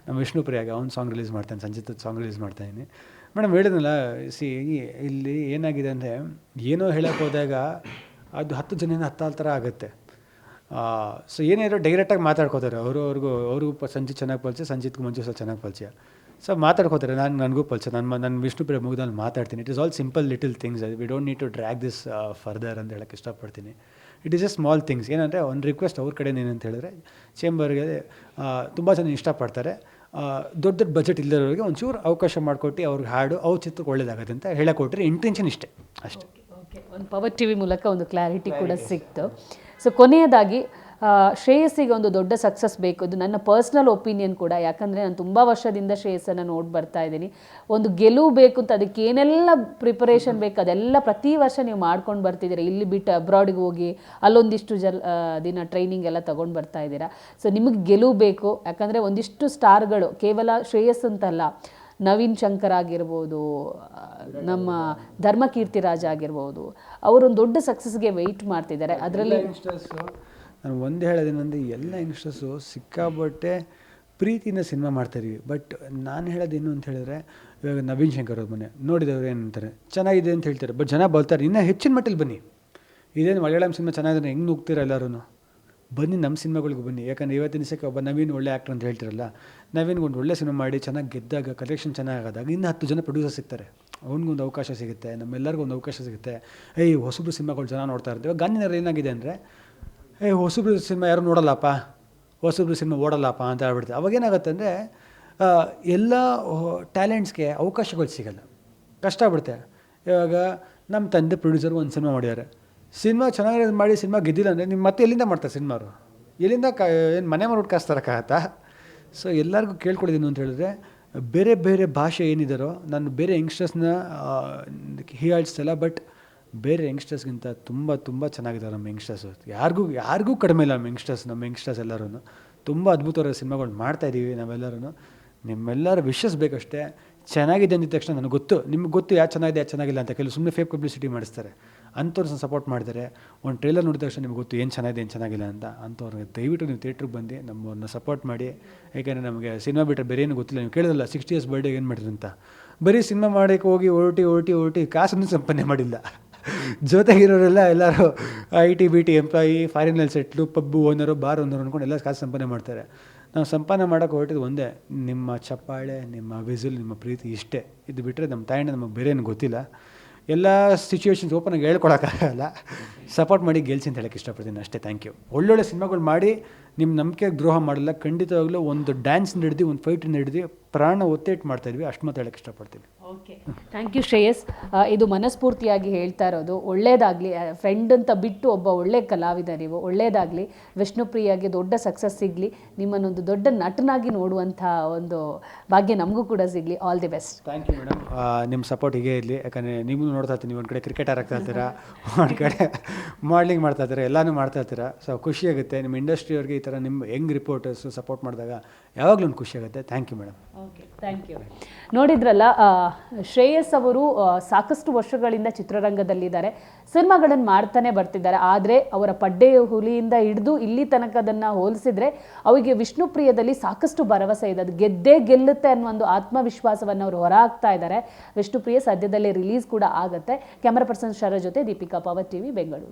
ನಮ್ಮ ವಿಷ್ಣುಪ್ರಿಯಾಗೆ, ಅವ್ನು ಸಾಂಗ್ ರಿಲೀಸ್ ಮಾಡ್ತಾನೆ, ಸಂಜಿತ್ ಸಾಂಗ್ ರಿಲೀಸ್ ಮಾಡ್ತಾಯಿದ್ದೀನಿ. ಮೇಡಮ್ ಹೇಳಿದ್ನಲ್ಲ, ಇಲ್ಲಿ ಏನಾಗಿದೆ ಅಂದರೆ, ಏನೋ ಹೇಳೋಕ್ಕೆ ಹೋದಾಗ ಅದು 10 ಜನದಿಂದ 10 ಥರ ಆಗುತ್ತೆ. ಸೊ ಏನೇನೋ ಡೈರೆಕ್ಟಾಗಿ ಮಾತಾಡ್ಕೋತಾರೆ. ಅವ್ರಿಗೂ ಸಂಜಿತ್ ಚೆನ್ನಾಗಿ ಪರಿಚಯ, ಸಂಜಿತ್ಗೂ ಮಂಜು ಸರ್ ಚೆನ್ನಾಗಿ ಪರಿಚಯ. ಸೊ ಮಾತಾಡ್ಕೋತಾರೆ. ನನಗೂ ಪರಿಚಯ, ನಾನು ವಿಷ್ಣುಪ್ರಿಯ ಮುಗಿದಲ್ಲಿ ಮಾತಾಡ್ತೀನಿ. It is all simple little things. We don't need to drag this further ಅಂತ ಹೇಳೋಕ್ಕೆ ಇಷ್ಟಪಡ್ತೀನಿ. It is a small things. ಏನಂದರೆ ಒಂದು ರಿಕ್ವೆಸ್ಟ್ ಅವ್ರ ಕಡೆ ಏನಂತ ಹೇಳಿದ್ರೆ, ಚೇಂಬರ್ಗೆ ತುಂಬ ಜನ ಇಷ್ಟಪಡ್ತಾರೆ, ದೊಡ್ಡ ಬಜೆಟ್ ಇಲ್ಲದವ್ರಿಗೆ ಒಂಚೂರು ಅವಕಾಶ ಮಾಡಿಕೊಟ್ಟು ಅವ್ರಿಗೆ ಹಾಡು ಅವ್ರ ಚಿತ್ರಕ್ಕೆ ಒಳ್ಳೇದಾಗುತ್ತೆ ಅಂತ ಹೇಳಕೊಟ್ರೆ ಇಂಟೆನ್ಷನ್ ಇಷ್ಟೇ, ಅಷ್ಟೇ. ಓಕೆ, ಒಂದು ಪವರ್ ಟಿವಿ ಮೂಲಕ ಒಂದು ಕ್ಲಾರಿಟಿ ಕೂಡ ಸಿಕ್ತು. ಸೊ ಕೊನೆಯದಾಗಿ ಶ್ರೇಯಸ್ಸಿಗೆ ಒಂದು ದೊಡ್ಡ ಸಕ್ಸಸ್ ಬೇಕು. ಇದು ನನ್ನ ಪರ್ಸ್ನಲ್ ಒಪಿನಿಯನ್ ಕೂಡ. ಯಾಕಂದರೆ ನಾನು ತುಂಬ ವರ್ಷದಿಂದ ಶ್ರೇಯಸ್ಸನ್ನು ನೋಡಿ ಬರ್ತಾ ಇದ್ದೀನಿ. ಒಂದು ಗೆಲುವು ಬೇಕು ಅಂತ ಅದಕ್ಕೆ ಏನೆಲ್ಲ ಪ್ರಿಪರೇಷನ್ ಬೇಕು ಅದೆಲ್ಲ ಪ್ರತಿ ವರ್ಷ ನೀವು ಮಾಡ್ಕೊಂಡು ಬರ್ತಿದ್ದೀರಾ. ಇಲ್ಲಿ ಬಿಟ್ಟು ಅಬ್ರಾಡಿಗೆ ಹೋಗಿ ಅಲ್ಲೊಂದಿಷ್ಟು ದಿನ ಟ್ರೈನಿಂಗ್ ಎಲ್ಲ ತೊಗೊಂಡು ಬರ್ತಾ ಇದ್ದೀರಾ. ಸೊ ನಿಮಗೆ ಗೆಲುವು ಬೇಕು. ಯಾಕಂದರೆ ಒಂದಿಷ್ಟು ಸ್ಟಾರ್ಗಳು ಕೇವಲ ಶ್ರೇಯಸ್ ಅಂತಲ್ಲ, ನವೀನ್ ಶಂಕರ್ ಆಗಿರ್ಬೋದು, ನಮ್ಮ ಧರ್ಮಕೀರ್ತಿರಾಜ್ ಆಗಿರ್ಬೋದು, ಅವರೊಂದು ದೊಡ್ಡ ಸಕ್ಸಸ್ಗೆ ವೆಯ್ಟ್ ಮಾಡ್ತಿದ್ದಾರೆ. ಅದರಲ್ಲಿ ನಾನು ಒಂದು ಹೇಳೋದೇನಂದರೆ ಎಲ್ಲ ಯಂಗ್ಸ್ಟರ್ಸು ಸಿಕ್ಕಾಬಟ್ಟೆ ಪ್ರೀತಿಯಿಂದ ಸಿನಿಮಾ ಮಾಡ್ತಾಯಿದ್ವಿ. ಬಟ್ ನಾನು ಹೇಳೋದೇನು ಅಂತ ಹೇಳಿದ್ರೆ, ಇವಾಗ ನವೀನ್ ಶಂಕರ್ ಅವ್ರ ಮನೆ ನೋಡಿದವ್ರು ಏನಂತಾರೆ, ಚೆನ್ನಾಗಿದೆ ಅಂತ ಹೇಳ್ತಾರೆ. ಬಟ್ ಜನ ಬರ್ತಾರೆ, ಇನ್ನೂ ಹೆಚ್ಚಿನ ಮಟ್ಟಲ್ಲಿ ಬನ್ನಿ. ಇದೇನು ಮಲಯಾಳಂ ಸಿನಿಮಾ ಚೆನ್ನಾಗಿದೆ ಹೆಂಗೆ ನುಗ್ತೀರ ಎಲ್ಲರೂ, ಬನ್ನಿ ನಮ್ಮ ಸಿನಿಮಾಗಳಿಗೆ ಬನ್ನಿ. ಯಾಕಂದರೆ ಇವತ್ತಿನ ದಿವಸಕ್ಕೆ ಒಬ್ಬ ನವೀನ್ ಒಳ್ಳೆ ಆ್ಯಕ್ಟರ್ ಅಂತ ಹೇಳ್ತಿರಲ್ಲ, ನವೀನ್ಗೆ ಒಂದು ಒಳ್ಳೆ ಸಿನಿಮಾ ಮಾಡಿ ಚೆನ್ನಾಗಿ ಗೆದ್ದಾಗ, ಕಲೆಕ್ಷನ್ ಚೆನ್ನಾಗಾದಾಗ ಇನ್ನೂ 10 ಜನ ಪ್ರೊಡ್ಯೂಸರ್ ಸಿಗ್ತಾರೆ. ಅವ್ನಿಗೊಂದು ಅವಕಾಶ ಸಿಗುತ್ತೆ, ನಮ್ಮೆಲ್ಲರಿಗೊಂದು ಅವಕಾಶ ಸಿಗುತ್ತೆ. ಹೊಸಬ್ರು ಸಿನಿಮಾಗಳು ಜನ ನೋಡ್ತಾ ಇರ್ತೀವಿ. ಗಾಂಧಿನಗರ ಏನಾಗಿದೆ ಅಂದರೆ, ಹೊಸಬ್ರು ಸಿನಿಮಾ ಯಾರು ನೋಡಲ್ಲಪ್ಪ, ಹೊಸಬ್ರು ಸಿನಿಮಾ ಓಡಲ್ಲಪ್ಪ ಅಂತ ಹೇಳ್ಬಿಡ್ತೀವಿ. ಅವಾಗೇನಾಗುತ್ತೆ ಅಂದರೆ ಎಲ್ಲ ಟ್ಯಾಲೆಂಟ್ಸ್ಗೆ ಅವಕಾಶಗಳು ಸಿಗಲ್ಲ, ಕಷ್ಟ ಆಗ್ಬಿಡುತ್ತೆ. ಇವಾಗ ನಮ್ಮ ತಂದೆ ಪ್ರೊಡ್ಯೂಸರ್ ಒಂದು ಸಿನಿಮಾ ಮಾಡಿದ್ದಾರೆ, ಸಿನಿಮಾ ಚೆನ್ನಾಗಿ ಮಾಡಿ ಸಿನಿಮಾ ಗೆದ್ದಿಲ್ಲ ಅಂದರೆ ನಿಮ್ಮ ಮತ್ತೆ ಎಲ್ಲಿಂದ ಮಾಡ್ತಾರೆ ಸಿನಿಮಾರು, ಎಲ್ಲಿಂದ ಏನು ಮನೆ ಮಾಡಿ ಕಾಸ್ತಾರಕ್ಕಾಗತ್ತಾ? ಸೊ ಎಲ್ಲರಿಗೂ ಕೇಳ್ಕೊಡಿದ್ದೀನಿ ಅಂತ ಹೇಳಿದ್ರೆ, ಬೇರೆ ಬೇರೆ ಭಾಷೆ ಏನಿದ್ದಾರೋ ನಾನು ಬೇರೆ ಯಂಗ್ಸ್ಟರ್ಸ್ನ ಹೀಯಾಳಿಸ್ತಲ್ಲ, ಬಟ್ ಬೇರೆ ಯಂಗ್ಸ್ಟರ್ಸ್ಗಿಂತ ತುಂಬ ತುಂಬ ಚೆನ್ನಾಗಿದ್ದಾರೆ ನಮ್ಮ ಯಂಗ್ಸ್ಟರ್ಸು. ಯಾರಿಗೂ ಕಡಿಮೆ ಇಲ್ಲ ನಮ್ಮ ಯಂಗ್ಸ್ಟರ್ಸ್ ಎಲ್ಲರೂ ತುಂಬ ಅದ್ಭುತವಾದ ಸಿನಿಮಾಗಳು ಮಾಡ್ತಾಯಿದ್ದೀವಿ ನಾವೆಲ್ಲರೂ. ನಿಮ್ಮೆಲ್ಲರ ವಿಶಸ್ ಬೇಕಷ್ಟೇ. ಚೆನ್ನಾಗಿದೆ ಅಂದಿದ ತಕ್ಷಣ ನನಗೆ ಗೊತ್ತು, ನಿಮ್ಗೆ ಗೊತ್ತು ಯಾರು ಚೆನ್ನಾಗಿದೆ ಯಾರು ಚೆನ್ನಾಗಿಲ್ಲ ಅಂತ. ಕೆಲವು ಸುಮ್ಮನೆ ಫೇಕ್ ಪಬ್ಲಿಸಿಟಿ ಮಾಡಿಸ್ತಾರೆ, ಅಂಥವ್ರನ್ನ ಸಪೋರ್ಟ್ ಮಾಡಿದ್ದಾರೆ. ಒಂದು ಟ್ರೈಲರ್ ನೋಡಿದ ತಕ್ಷಣ ನಿಮ್ಗೆ ಗೊತ್ತು ಏನು ಚೆನ್ನಾಗಿದೆ ಏನು ಚೆನ್ನಾಗಿಲ್ಲ ಅಂತ. ಅಂಥವ್ರಿಗೆ ದಯವಿಟ್ಟು ನೀವು ಥಿಯೇಟ್ರಿಗೆ ಬಂದು ನಮ್ಮನ್ನು ಸಪೋರ್ಟ್ ಮಾಡಿ. ಏಕೆಂದರೆ ನಮಗೆ ಸಿನಿಮಾ ಬಿಟ್ಟರೆ ಬೇರೆ ಏನು ಗೊತ್ತಿಲ್ಲ. ನೀವು ಕೇಳಿದ್ರಲ್ಲ 60 years ಬರ್ಡೇಗೆ ಏನು ಮಾಡಿದ್ರು ಅಂತ, ಬರೀ ಸಿನಿಮಾ ಮಾಡೋಕ್ಕೆ ಹೋಗಿ ಹೊರಟಿ ಕಾಸನ್ನು ಸಂಪಾದನೆ ಮಾಡಿಲ್ಲ. ಜೊತೆಗಿರೋರೆಲ್ಲ ಎಲ್ಲರೂ IT BT ಎಂಪ್ಲಾಯಿ, ಫಾರಿನಲ್ಲಿ settle, pub owner, bar owner ಅಂದ್ಕೊಂಡು ಎಲ್ಲ ಕಾಸು ಸಂಪಾದನೆ ಮಾಡ್ತಾರೆ. ನಾವು ಸಂಪಾದನೆ ಮಾಡೋಕ್ಕೆ ಹೊರಟಿದ್ದು ಒಂದೇ, ನಿಮ್ಮ ಚಪ್ಪಾಳೆ, ನಿಮ್ಮ ವಿಸಿಲ್, ನಿಮ್ಮ ಪ್ರೀತಿ, ಇಷ್ಟೇ. ಇದು ಬಿಟ್ಟರೆ ನಮ್ಮ ತಾಯಿನ ನಮಗೆ ಬೇರೆ ಏನು ಗೊತ್ತಿಲ್ಲ. ಎಲ್ಲ ಸಿಚುವೇಶನ್ಸ್ ಓಪನಾಗಿ ಹೇಳ್ಕೊಳಕ್ಕಾಗಲ್ಲ. ಸಪೋರ್ಟ್ ಮಾಡಿ ಗೆಲ್ಸಿ ಅಂತ ಹೇಳಕ್ಕೆ ಇಷ್ಟಪಡ್ತೀನಿ ಅಷ್ಟೇ. Thank you. ಒಳ್ಳೊಳ್ಳೆ ಸಿನಿಮಾಗಳು ಮಾಡಿ ನಿಮ್ಮ ನಂಬಿಕೆಗೆ ದ್ರೋಹ ಮಾಡಲ್ಲ. ಖಂಡಿತವಾಗ್ಲೂ ಒಂದು ಡ್ಯಾನ್ಸ್ ಹಿಡಿದು ಒಂದು ಫೈಟ್ ಹಿಡಿದು ಪ್ರಾಣ ಒತ್ತೇಟ್ ಮಾಡ್ತಾಯಿದ್ವಿ, ಅಷ್ಟು ಮಾತು ಹೇಳಕ್ಕೆ ಇಷ್ಟಪಡ್ತೀನಿ. Okay, thank you Shreyas. ಇದು ಮನಸ್ಫೂರ್ತಿಯಾಗಿ ಹೇಳ್ತಾ ಇರೋದು. ಒಳ್ಳೇದಾಗಲಿ. ಫ್ರೆಂಡ್ ಅಂತ ಬಿಟ್ಟು ಒಬ್ಬ ಒಳ್ಳೆ ಕಲಾವಿದ ನೀವು. ಒಳ್ಳೇದಾಗಲಿ. ವಿಷ್ಣುಪ್ರಿಯಾಗೆ ದೊಡ್ಡ ಸಕ್ಸಸ್ ಸಿಗಲಿ. ನಿಮ್ಮನ್ನೊಂದು ದೊಡ್ಡ ನಟನಾಗಿ ನೋಡುವಂಥ ಒಂದು ಭಾಗ್ಯ ನಮಗೂ ಕೂಡ ಸಿಗಲಿ. All the best. Thank you madam. ನಿಮ್ಮ ಸಪೋರ್ಟ್ ಹೀಗೆ ಇರಲಿ. ಯಾಕಂದರೆ ನೀವು ನೋಡ್ತಾ ಇರ್ತೀನಿ, ಒಂದು ಕಡೆ ಕ್ರಿಕೆಟರ್ ಆಗ್ತಾ ಇರ್ತೀರಾ, ಒಂದು ಕಡೆ ಮಾಡ್ಲಿಂಗ್ ಮಾಡ್ತಾ ಇರ್ತೀರಾ, ಎಲ್ಲನೂ ಮಾಡ್ತಾ ಇರ್ತೀರಾ. ಸೊ ಖುಷಿಯಾಗುತ್ತೆ. ನಿಮ್ಮ ಇಂಡಸ್ಟ್ರಿಯವ್ರಿಗೆ ಈ ಥರ ನಿಮ್ಮ ಯಂಗ್ ರಿಪೋರ್ಟರ್ಸು ಸಪೋರ್ಟ್ ಮಾಡಿದಾಗ ಯಾವಾಗಲೂ ಒಂದು ಖುಷಿಯಾಗುತ್ತೆ. Thank you madam. Okay, thank you. ನೋಡಿದ್ರಲ್ಲ, ಶ್ರೇಯಸ್ ಅವರು ಸಾಕಷ್ಟು ವರ್ಷಗಳಿಂದ ಚಿತ್ರರಂಗದಲ್ಲಿದ್ದಾರೆ, ಸಿನಿಮಾಗಳನ್ನು ಮಾಡ್ತಾನೆ ಬರ್ತಿದ್ದಾರೆ. ಆದರೆ ಅವರ ಪಡ್ಡೆಯ ಹುಲಿಯಿಂದ ಹಿಡಿದು ಇಲ್ಲಿ ತನಕದನ್ನು ಹೋಲಿಸಿದ್ರೆ ಅವರಿಗೆ ವಿಷ್ಣುಪ್ರಿಯದಲ್ಲಿ ಸಾಕಷ್ಟು ಭರವಸೆ ಇದೆ. ಅದು ಗೆದ್ದೇ ಗೆಲ್ಲುತ್ತೆ ಅನ್ನೋ ಒಂದು ಆತ್ಮವಿಶ್ವಾಸವನ್ನು ಅವರು ಹೊರಹಾಕ್ತಾ ಇದ್ದಾರೆ. ವಿಷ್ಣುಪ್ರಿಯ ಸದ್ಯದಲ್ಲೇ ರಿಲೀಸ್ ಕೂಡ ಆಗುತ್ತೆ. ಕ್ಯಾಮರಾ ಪರ್ಸನ್ ಶರ ಜೊತೆ ದೀಪಿಕಾ, ಪವರ್ ಟಿವಿ, ಬೆಂಗಳೂರು.